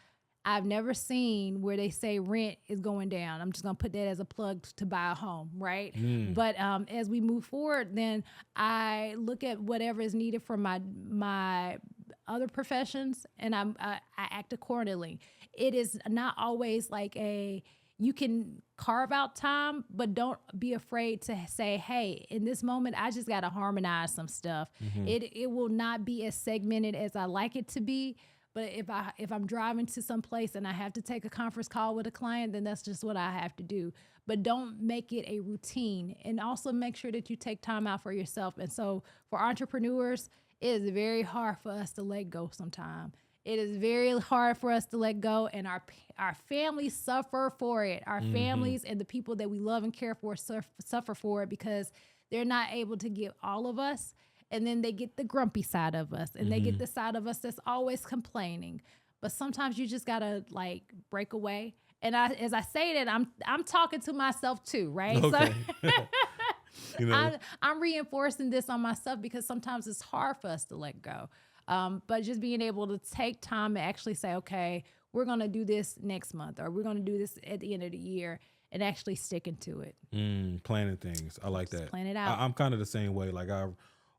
I've never seen where they say rent is going down. I'm just going to put that as a plug to buy a home, right? But as we move forward, then I look at whatever is needed for my other professions, and I act accordingly. It is not always like you can carve out time, but don't be afraid to say, hey, in this moment, I just got to harmonize some stuff. It will not be as segmented as I like it to be. But if I'm driving to some place and I have to take a conference call with a client, then that's just what I have to do. But don't make it a routine, and also make sure that you take time out for yourself. And so for entrepreneurs, it is very hard for us to let go sometimes. It is very hard for us to let go, and our families suffer for it. Our families and the people that we love and care for suffer for it, because they're not able to give all of us. And then they get the grumpy side of us, and they get the side of us that's always complaining. But sometimes you just gotta break away. And as I say that, I'm talking to myself too, right? Okay. So I'm reinforcing this on myself, because sometimes it's hard for us to let go. But just being able to take time and actually say, okay, we're gonna do this next month, or we're gonna do this at the end of the year, and actually sticking to it. Planning things. I like that. Plan it out. I'm kind of the same way. Like I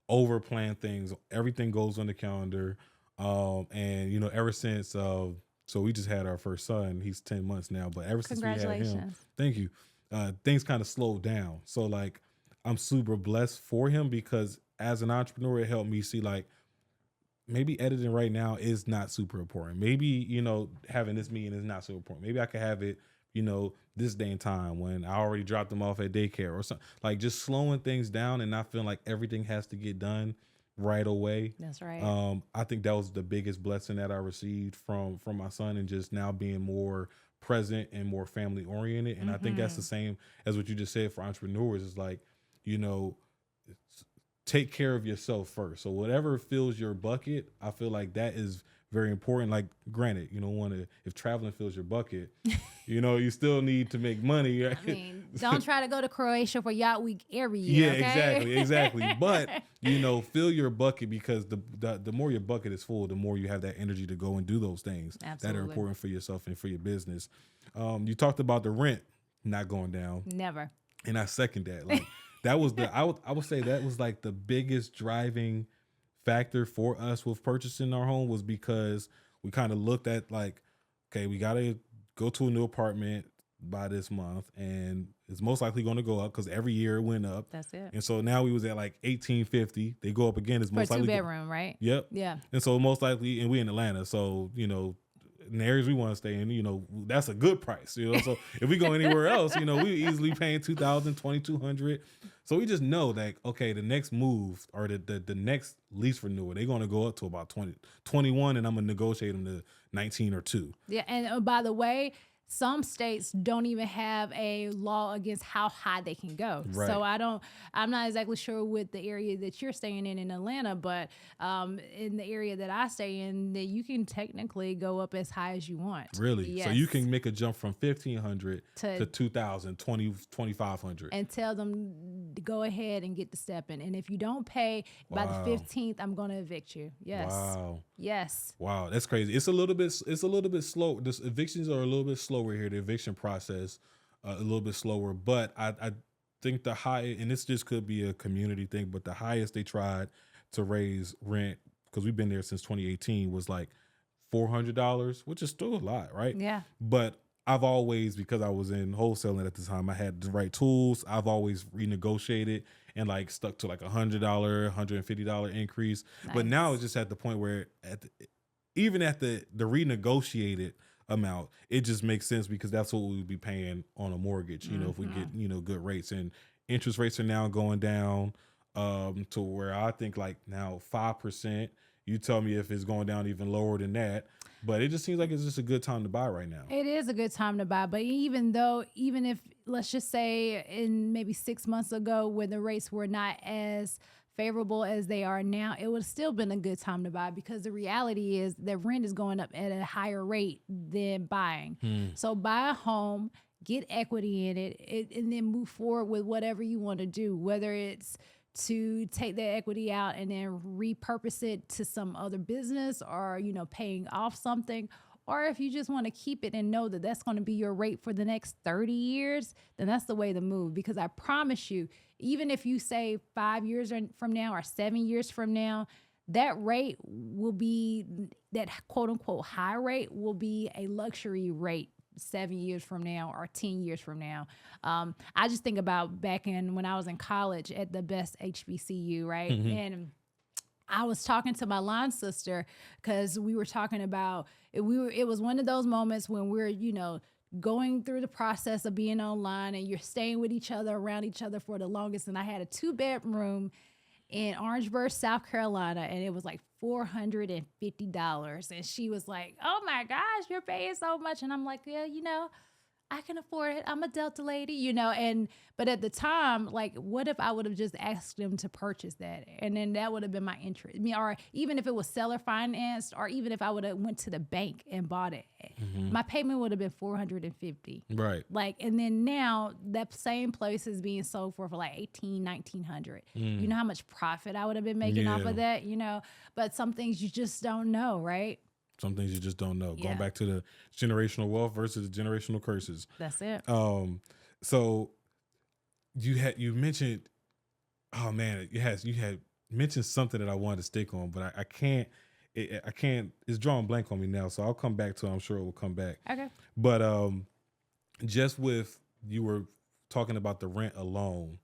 over plan things. Everything goes on the calendar. And ever since so we just had our first son. He's 10 months now, but ever since we had him, Congratulations. thank you. Things kind of slowed down. So like I'm super blessed for him, because as an entrepreneur, it helped me see like maybe editing right now is not super important. Maybe, having this meeting is not so important. Maybe I could have it, this day and time when I already dropped them off at daycare or something. Like just slowing things down and not feeling like everything has to get done right away. That's right. I think that was the biggest blessing that I received from my son, and just now being more present and more family oriented. And I think that's the same as what you just said for entrepreneurs. Is like, take care of yourself first. So whatever fills your bucket, I feel like that is very important. Like, granted, you don't want to, if traveling fills your bucket, you still need to make money. Right? I mean, don't try to go to Croatia for Yacht Week every year. Yeah, okay? exactly. But, fill your bucket, because the more your bucket is full, the more you have that energy to go and do those things that are Absolutely. important for yourself and for your business. You talked about the rent not going down, Never. and I second that. Like, that was I would say that was like the biggest driving factor for us with purchasing our home, was because we kind of looked at like, okay, we got to go to a new apartment by this month, and it's most likely going to go up because every year it went up. That's it. And so now we was at like 1850. They go up again. It's For a most likely 2-bedroom, right? Yep. Yeah. And so most likely, and we in Atlanta, so in the areas we want to stay in, that's a good price. So if we go anywhere else, we easily paying $2,000, $2,200. So we just know that, okay, the next move or the next lease renewal, they're going to go up to about 21, and I'm gonna negotiate them to 19 or 2. Yeah. And by the way, some states don't even have a law against how high they can go. Right. So I'm not exactly sure with the area that you're staying in Atlanta, but in the area that I stay in, that you can technically go up as high as you want. Really? Yes. So you can make a jump from 1,500 To- to 2,000, 2,500. And tell them to go ahead and get the step in. And if you don't pay by Wow. the 15th, I'm going to evict you. Yes. Wow. Yes. Wow, that's crazy. It's a little bit slow. This evictions are a little bit slower here. The eviction process a little bit slower, but I think the high, and this just could be a community thing, but the highest they tried to raise rent, because we've been there since 2018, was like $400, which is still a lot, right? Yeah. But I've always, because I was in wholesaling at the time, I had the right tools. I've always renegotiated and like stuck to like $100, $150 increase. But now Nice. it's just at the point where even at the renegotiated amount, it just makes sense because that's what we would be paying on a mortgage, if we get, good rates. And interest rates are now going down to where I think like now 5%. You tell me if it's going down even lower than that. But it just seems like it's just a good time to buy right now. It is a good time to buy. But even if, let's just say in maybe 6 months ago when the rates were not as favorable as they are now, it would have still been a good time to buy, because the reality is that rent is going up at a higher rate than buying. So buy a home, get equity in it, and then move forward with whatever you want to do, whether it's to take that equity out and then repurpose it to some other business, or, paying off something. Or if you just want to keep it and know that that's going to be your rate for the next 30 years, then that's the way to move. Because I promise you, even if you say 5 years from now or 7 years from now, that rate will be, that quote unquote high rate will be a luxury rate 7 years from now or 10 years from now. I just think about back when I was in college at the best HBCU, right? And I was talking to my line sister because we were talking about it. It was one of those moments when we're, going through the process of being online and you're staying with each other, around each other for the longest. And I had a 2-bedroom in Orangeburg, South Carolina, and it was like $450. And she was like, "Oh my gosh, you're paying so much." And I'm like, "Yeah, I can afford it. I'm a Delta lady, but at the time, like, what if I would have just asked them to purchase that? And then that would have been my interest. Or even if it was seller financed, or even if I would have went to the bank and bought it, my payment would have been $450. Right. Like, and then now that same place is being sold for like $1,900. You know how much profit I would have been making off of that, but some things you just don't know, right? Some things you just don't know. Yeah. Going back to the generational wealth versus the generational curses. That's it. So you mentioned, oh man, you had mentioned something that I wanted to stick on, but I can't. It's drawing blank on me now, so I'll come back to it. I'm sure it will come back. Okay. But just with, you were talking about the rent alone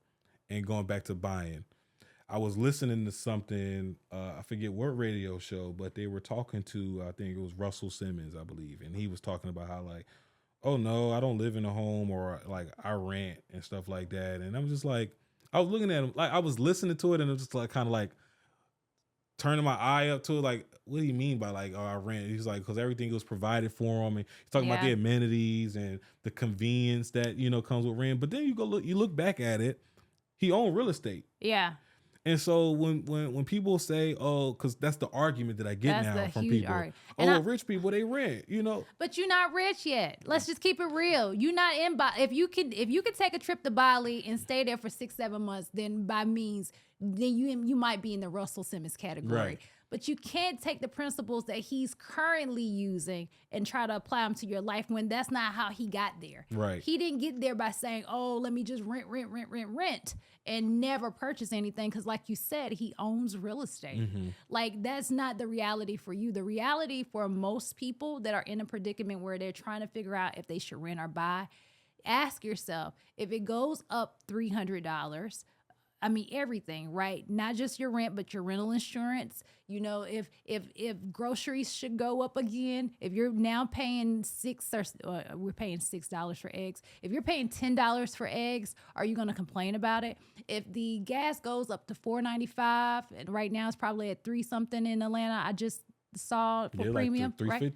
and going back to buying. I was listening to something, I forget what radio show, but they were talking to, I think it was Russell Simmons, I believe. And he was talking about how like, oh no, I don't live in a home, or like I rent and stuff like that. And I'm just like, I was looking at him, like I was listening to it, and it was just like kind of like turning my eye up to it, like, what do you mean by like, oh, I rent? He's like, because everything was provided for him. And he's talking about the amenities and the convenience that, comes with rent. But then you look back at it, he owned real estate. Yeah. And so when people say, oh, because that's the argument that I get now from people. Rich people, they rent, But you're not rich yet. Let's just keep it real. You're not in Bali. If you could take a trip to Bali and stay there for 6-7 months, then by means, then you might be in the Russell Simmons category. Right. But you can't take the principles that he's currently using and try to apply them to your life, when that's not how he got there. Right. He didn't get there by saying, oh, let me just rent and never purchase anything. Because like you said, he owns real estate. Like, that's not the reality for you. The reality for most people that are in a predicament where they're trying to figure out if they should rent or buy, ask yourself, if it goes up $300, I mean, everything, right? Not just your rent, but your rental insurance. If groceries should go up again, if you're now paying we're paying $6 for eggs. If you're paying $10 for eggs, are you going to complain about it? If the gas goes up to $4.95, and right now it's probably at $3 something in Atlanta, I just saw for premium, like right?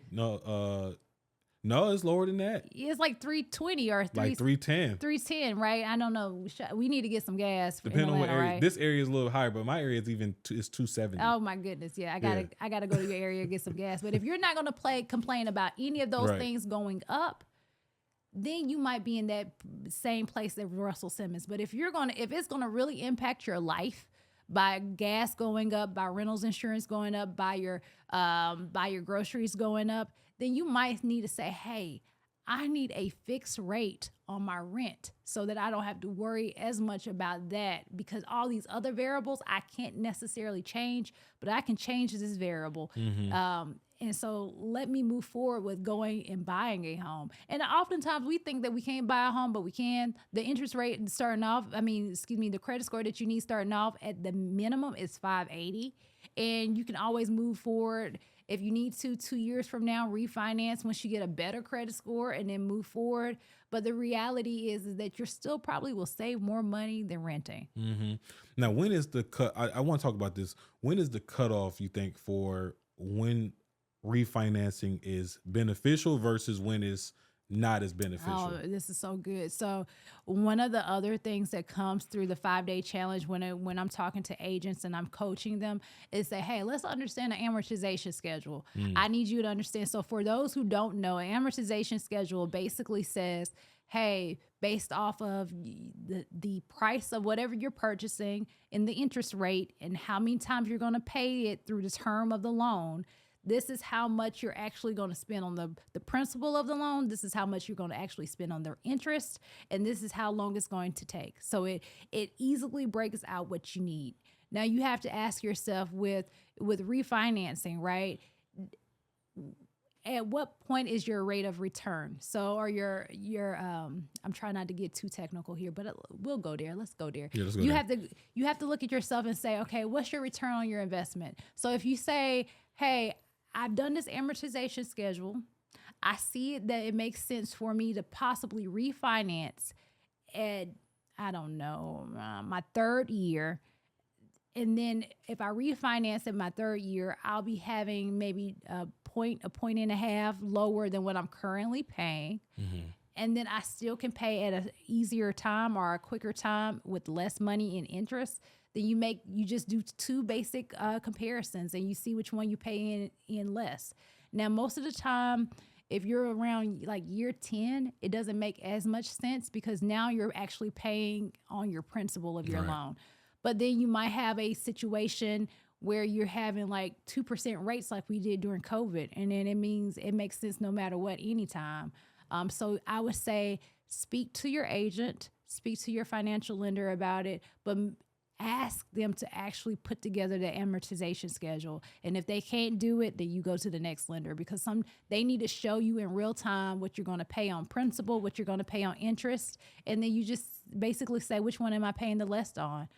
No, it's lower than that. It's like $3.20 or like $3.10. $3.10, right? I don't know. We need to get some gas. Depending in Atlanta, on what area. right? This area is a little higher, but my area is is $2.70. Oh my goodness, yeah. I gotta go to your area and get some gas. But if you're not gonna complain about any of those things going up, then you might be in that same place as Russell Simmons. But if it's gonna really impact your life, by gas going up, by rentals insurance going up, by your groceries going up, then you might need to say, hey, I need a fixed rate on my rent so that I don't have to worry as much about that, because all these other variables I can't necessarily change, but I can change this variable. And so let me move forward with going and buying a home. And oftentimes we think that we can't buy a home, but we can. The interest rate starting off, the credit score that you need starting off at the minimum is 580. And you can always move forward. If you need to, 2 years from now, refinance once you get a better credit score and then move forward. But the reality is that you're still probably will save more money than renting. Now, when is the cut? I want to talk about this. When is the cutoff, you think, for when refinancing is beneficial versus when it's not as beneficial? Oh, this is so good. So one of the other things that comes through the 5-day challenge when I'm talking to agents and I'm coaching them is say, hey, let's understand the amortization schedule. I need you to understand. So for those who don't know, an amortization schedule basically says, hey, based off of the price of whatever you're purchasing and the interest rate and how many times you're going to pay it through the term of the loan, this is how much you're actually going to spend on the principal of the loan. This is how much you're going to actually spend on their interest. And this is how long it's going to take. So it easily breaks out what you need. Now you have to ask yourself with refinancing, right? At what point is your rate of return? So, or your I'm trying not to get too technical here, but we'll go there. Let's go there. Yeah, let's go you there. you have to look at yourself and say, okay, what's your return on your investment? So if you say, hey, I've done this amortization schedule, I see that it makes sense for me to possibly refinance at, I don't know, my third year. And then if I refinance in my third year, I'll be having maybe a point and a half lower than what I'm currently paying. And then I still can pay at an easier time or a quicker time with less money in interest. Then you just do two basic comparisons and you see which one you pay in less. Now, most of the time, if you're around like year 10, it doesn't make as much sense because now you're actually paying on your principal of your loan. But then you might have a situation where you're having like 2% rates like we did during COVID. And then it means it makes sense no matter what, anytime. So I would say speak to your agent, speak to your financial lender about it, but ask them to actually put together the amortization schedule. And if they can't do it, then you go to the next lender because they need to show you in real time what you're going to pay on principal, what you're going to pay on interest. And then you just basically say, which one am I paying the less on?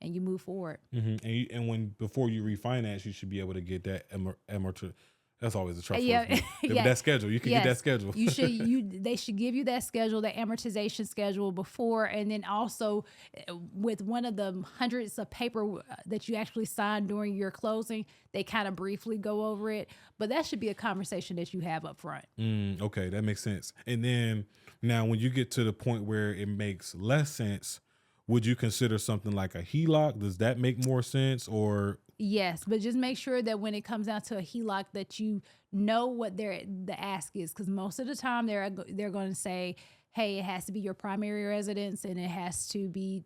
And you move forward. And before you refinance, you should be able to get that amortization. That's always a trouble. Yeah. That schedule. You can get that schedule. They should give you that schedule, the amortization schedule before, and then also with one of the hundreds of paper that you actually sign during your closing, they kind of briefly go over it. But that should be a conversation that you have up front. Okay, that makes sense. And then now when you get to the point where it makes less sense, would you consider something like a HELOC? Does that make more sense or? Yes, but just make sure that when it comes down to a HELOC that you know what the ask is, because most of the time they're going to say, hey, it has to be your primary residence and it has to be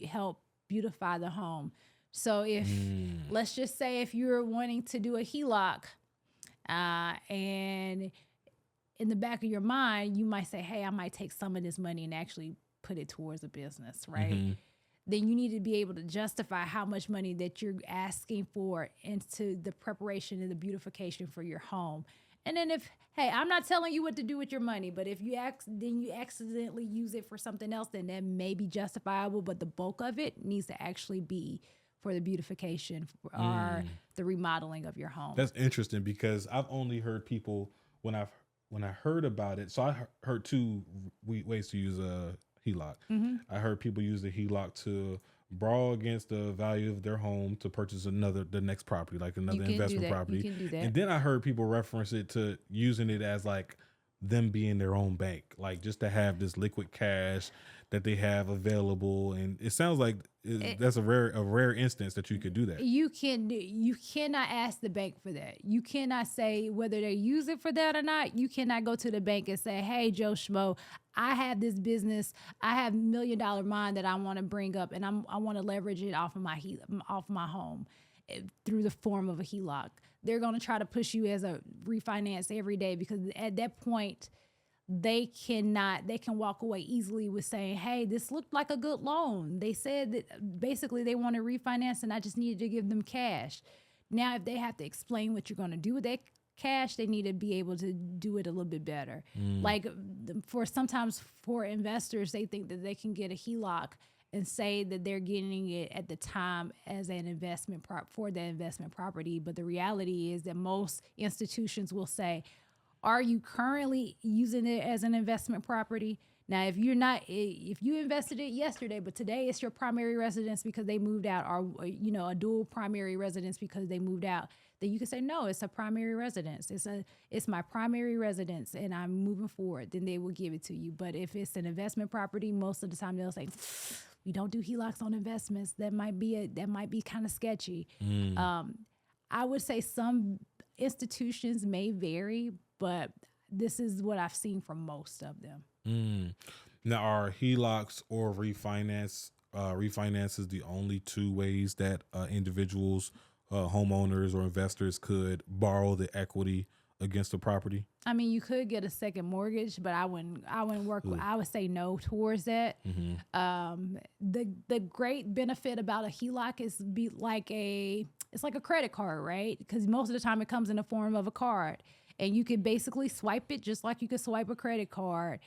help beautify the home. So if let's just say if you're wanting to do a HELOC and in the back of your mind, you might say, hey, I might take some of this money and actually put it towards a business, right? Then you need to be able to justify how much money that you're asking for into the preparation and the beautification for your home. And then hey, I'm not telling you what to do with your money, but if you accidentally use it for something else, then that may be justifiable, but the bulk of it needs to actually be for the beautification or the remodeling of your home. That's interesting because I've only heard people when I heard about it. So I heard two ways to use a HELOC. I heard people use the HELOC to borrow against the value of their home to purchase the next property, like another investment property. You can do that. And then I heard people reference it to using it as like them being their own bank, like just to have this liquid cash that they have available. And it sounds like that's a rare instance that you could do that. You cannot ask the bank for that. You cannot say whether they use it for that or not. You cannot go to the bank and say, hey, Joe Schmo, I have this business. I have $1 million mine that I want to bring up, and I want to leverage it off of my home through the form of a HELOC. They're going to try to push you as a refinance every day because at that point, they can walk away easily with saying, hey, this looked like a good loan. They said that basically they want to refinance and I just needed to give them cash. Now, if they have to explain what you're going to do with that cash, they need to be able to do it a little bit better. Like sometimes for investors, they think that they can get a HELOC and say that they're getting it at the time as an investment for the investment property. But the reality is that most institutions will say, are you currently using it as an investment property? Now, if you're not, if you invested it yesterday, but today it's your primary residence because they moved out, or a dual primary residence because they moved out, then you can say, no, it's a primary residence. It's my primary residence and I'm moving forward. Then they will give it to you. But if it's an investment property, most of the time they'll say, we don't do HELOCs on investments. That might be kind of sketchy. I would say some institutions may vary, but this is what I've seen from most of them. Now, are HELOCs or refinances the only two ways that individuals, homeowners or investors could borrow the equity against the property? I mean, you could get a second mortgage, but I wouldn't work. I would say no towards that. The great benefit about a HELOC is it's like a credit card, right? Because most of the time it comes in the form of a card, and you could basically swipe it just like you could swipe a credit card.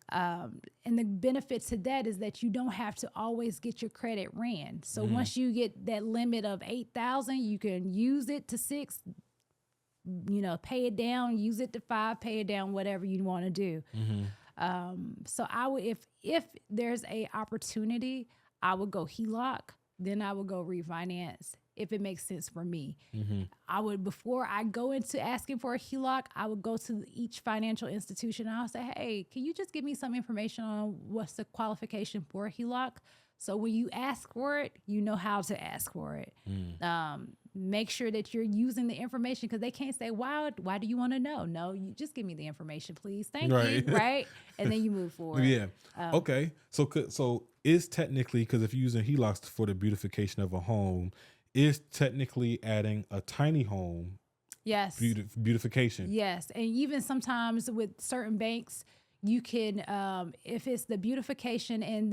And the benefit to that is that you don't have to always get your credit ran. So once you get that limit of 8,000, you can use it to 6. Pay it down, use it to 5, pay it down, whatever you want to do. So I would, if there's a opportunity, I would go HELOC, then I would go refinance if it makes sense for me. I would, before I go into asking for a HELOC, I would go to each financial institution and I'll say, hey, can you just give me some information on what's the qualification for a HELOC? So when you ask for it, you know how to ask for it. Make sure that you're using the information, because they can't say, why do you want to know? No, you just give me the information, please. Thank you. Right. And then you move forward. Yeah. Okay. So is technically, because if you're using HELOCs for the beautification of a home, is technically adding a tiny home Yes. beautification? Yes. And even sometimes with certain banks, you can, if it's the beautification and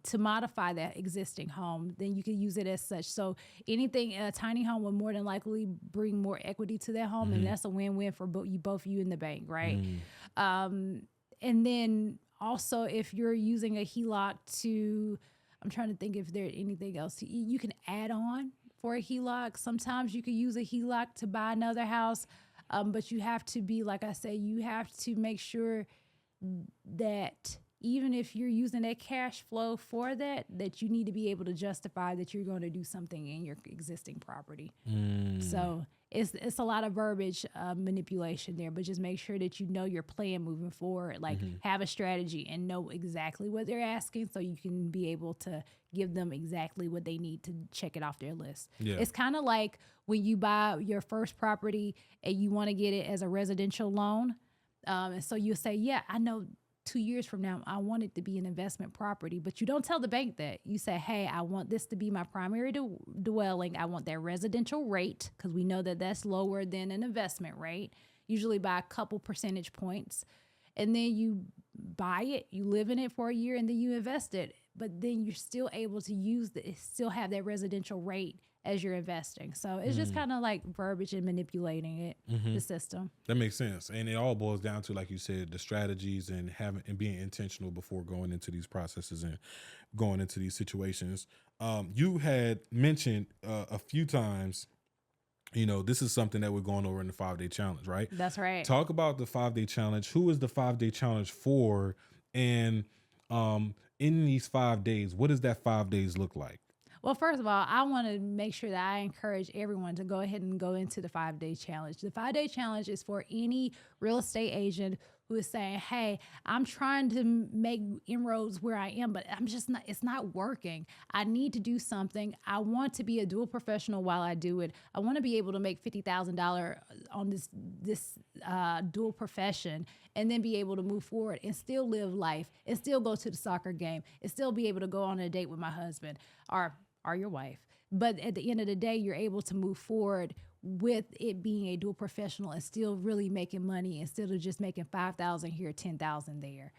to modify that existing home, then you can use it as such. So anything, a tiny home will more than likely bring more equity to that home, and that's a win-win for both you and the bank, right? And then also, if you're using a HELOC I'm trying to think if there's anything else you can add on for a HELOC. Sometimes you could use a HELOC to buy another house, but you have to be, like I say, you have to make sure that even if you're using that cash flow for that you need to be able to justify that you're going to do something in your existing property. So it's a lot of verbiage manipulation there, but just make sure that you know your plan moving forward, like have a strategy and know exactly what they're asking so you can be able to give them exactly what they need to check it off their list. Yeah. It's kind of like when you buy your first property and you want to get it as a residential loan. And so you say, yeah, I know 2 years from now, I want it to be an investment property, but you don't tell the bank that. You say, hey, I want this to be my primary dwelling. I want that residential rate, because we know that that's lower than an investment rate, usually by a couple percentage points. And then you buy it, you live in it for a year, and then you invest it. But then you're still able to still have that residential rate as you're investing. So it's just kind of like verbiage and manipulating it, the system. That makes sense. And it all boils down to, like you said, the strategies and being intentional before going into these processes and going into these situations. You had mentioned a few times, this is something that we're going over in the 5-day challenge, right? That's right. Talk about the 5-day challenge. Who is the 5-day challenge for? And in these 5 days, what does that 5 days look like? Well, first of all, I want to make sure that I encourage everyone to go ahead and go into the 5-day challenge. The 5-day challenge is for any real estate agent who is saying, hey, I'm trying to make inroads where I am, but it's not working. I need to do something. I want to be a dual professional while I do it. I want to be able to make $50,000 on this dual profession, and then be able to move forward and still live life and still go to the soccer game and still be able to go on a date with my husband or your wife. But at the end of the day, you're able to move forward with it being a dual professional and still really making money instead of just making 5,000 here, 10,000 there.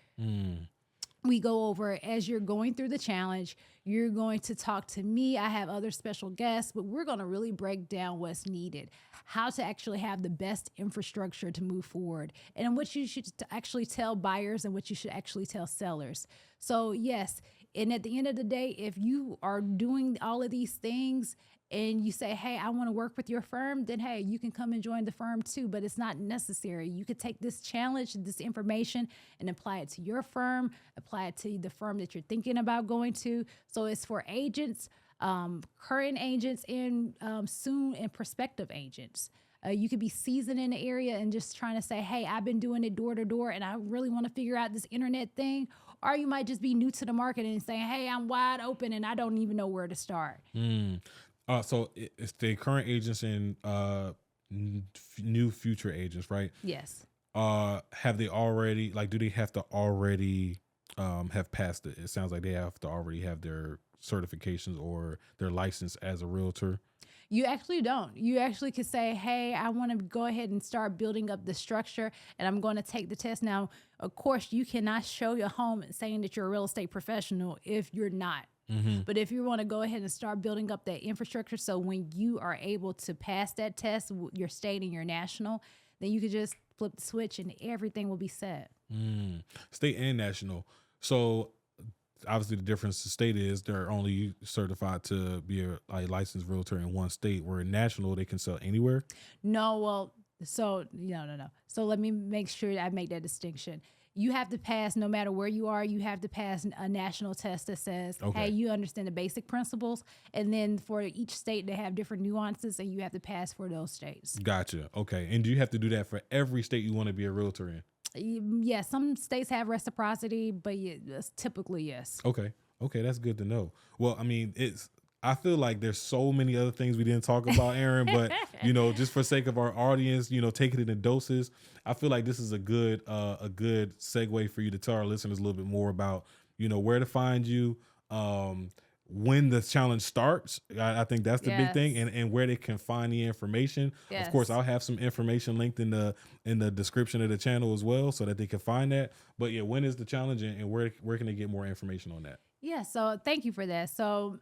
We go over as you're going through the challenge. You're going to talk to me. I have other special guests, but we're going to really break down what's needed, how to actually have the best infrastructure to move forward, and what you should actually tell buyers and what you should actually tell sellers. So yes, and at the end of the day, if you are doing all of these things and you say, hey, I want to work with your firm, then hey, you can come and join the firm too, but it's not necessary. You could take this challenge, this information, and apply it to your firm, apply it to the firm that you're thinking about going to. So it's for agents, current agents, and soon and prospective agents. You could be seasoned in the area and just trying to say, hey, I've been doing it door to door and I really want to figure out this internet thing. Or you might just be new to the market and saying, hey, I'm wide open and I don't even know where to start. So it's the current agents and new future agents, right? Yes. Have they already, like, do they have to already have passed it? It sounds like they have to already have their certifications or their license as a realtor. You actually don't. You actually could say, hey, I want to go ahead and start building up the structure and I'm going to take the test. Now, of course, you cannot show your home saying that you're a real estate professional if you're not. But if you want to go ahead and start building up that infrastructure, so when you are able to pass that test, your state and your national, then you could just flip the switch and everything will be set. State and national. So obviously the difference the state is they're only certified to be a licensed realtor in one state, where in national they can sell anywhere. No, well, so no. So let me make sure I make that distinction. You have to pass, no matter where you are, you have to pass a national test that says, hey, you understand the basic principles. And then for each state, they have different nuances and you have to pass for those states. Gotcha. Okay. And do you have to do that for every state you want to be a realtor in? Yeah, some states have reciprocity, but typically yes. Okay. That's good to know. Well, I mean, I feel like there's so many other things we didn't talk about, Aaron, but just for sake of our audience, taking it in doses, I feel like this is a good segue for you to tell our listeners a little bit more about, where to find you, when the challenge starts. I think that's the big thing, and where they can find the information. Of course, I'll have some information linked in the description of the channel as well, so that they can find that. But yeah, when is the challenge, and where can they get more information on that? Yeah. So thank you for that. So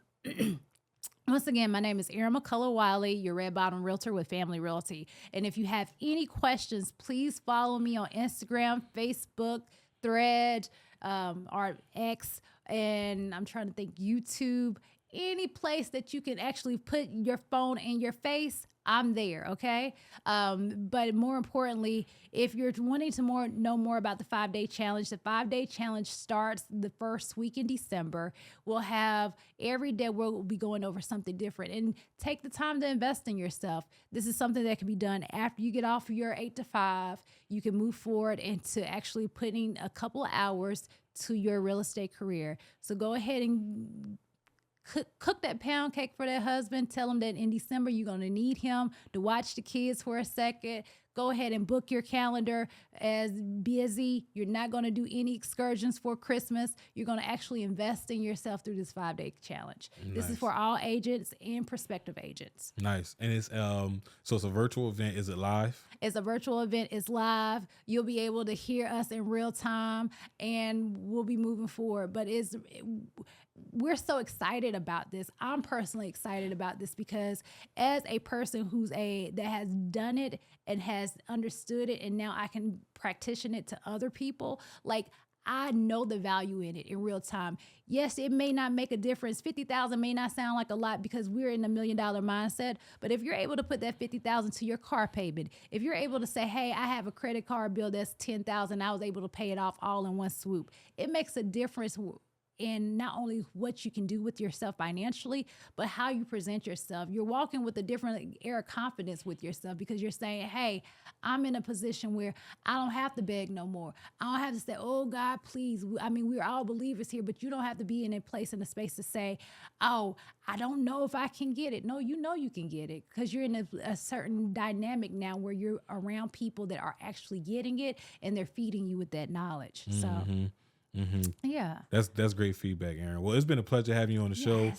once again, my name is Erin McCullough-Wiley, your Red Bottom Realtor with Family Realty. And if you have any questions, please follow me on Instagram, Facebook, Thread, or X, and I'm trying to think, YouTube. Any place that you can actually put your phone in your face, I'm there, okay? But more importantly, if you're wanting to know more about the 5-day challenge, the 5-day challenge starts the first week in December. We'll have every day we'll be going over something different, and take the time to invest in yourself. This is something that can be done after you get off your 8 to 5. You can move forward into actually putting a couple of hours to your real estate career. So go ahead and cook that pound cake for that husband. Tell him that in December you're going to need him to watch the kids for a second. Go ahead and book your calendar as busy. You're not going to do any excursions for Christmas. You're going to actually invest in yourself through this 5-day challenge. Nice. This is for all agents and prospective agents. Nice. And it's so it's a virtual event. Is it live? It's a virtual event. It's live. You'll be able to hear us in real time, and we'll be moving forward. But we're so excited about this. I'm personally excited about this because as a person that has done it and has understood it, and now I can practitioner it to other people, like, I know the value in it in real time. Yes, it may not make a difference. 50,000 may not sound like a lot because we're in a $1 million mindset. But if you're able to put that 50,000 to your car payment, if you're able to say, hey, I have a credit card bill that's 10,000, I was able to pay it off all in one swoop, it makes a difference in not only what you can do with yourself financially, but how you present yourself. You're walking with a different air of confidence with yourself because you're saying, hey, I'm in a position where I don't have to beg no more. I don't have to say, oh God, please. I mean, we're all believers here, but you don't have to be in a place, in a space to say, oh, I don't know if I can get it. No, you know you can get it because you're in a certain dynamic now where you're around people that are actually getting it and they're feeding you with that knowledge. So yeah, that's great feedback, Aaron. Well, it's been a pleasure having you on the show.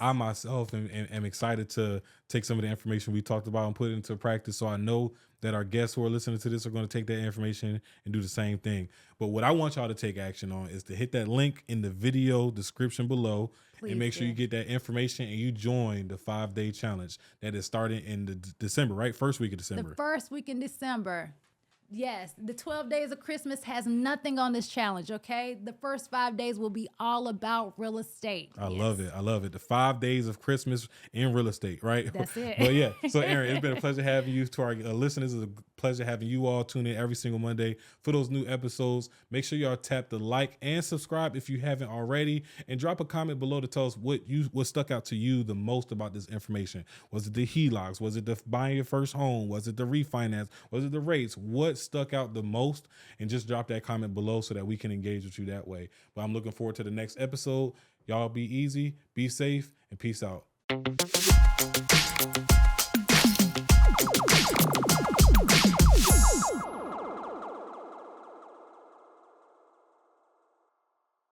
I myself am excited to take some of the information we talked about and put it into practice. So I know that our guests who are listening to this are going to take that information and do the same thing. But what I want y'all to take action on is to hit that link in the video description below and make sure you get that information and you join the 5-day challenge that is starting in the December, right? First week of December. The first week in December. Yes, the 12 days of Christmas has nothing on this challenge, okay? The first 5 days will be all about real estate. I love it. I love it. The 5 days of Christmas in real estate, right? That's it. But yeah, so Aaron, it's been a pleasure having you. To our listeners, it's a pleasure having you all tune in every single Monday for those new episodes. Make sure y'all tap the like and subscribe if you haven't already, and drop a comment below to tell us what stuck out to you the most about this information. Was it the HELOCs? Was it the buying your first home? Was it the refinance? Was it the rates? What stuck out the most? And just drop that comment below so that we can engage with you that way. But I'm looking forward to the next episode. Y'all be easy, be safe, and peace out.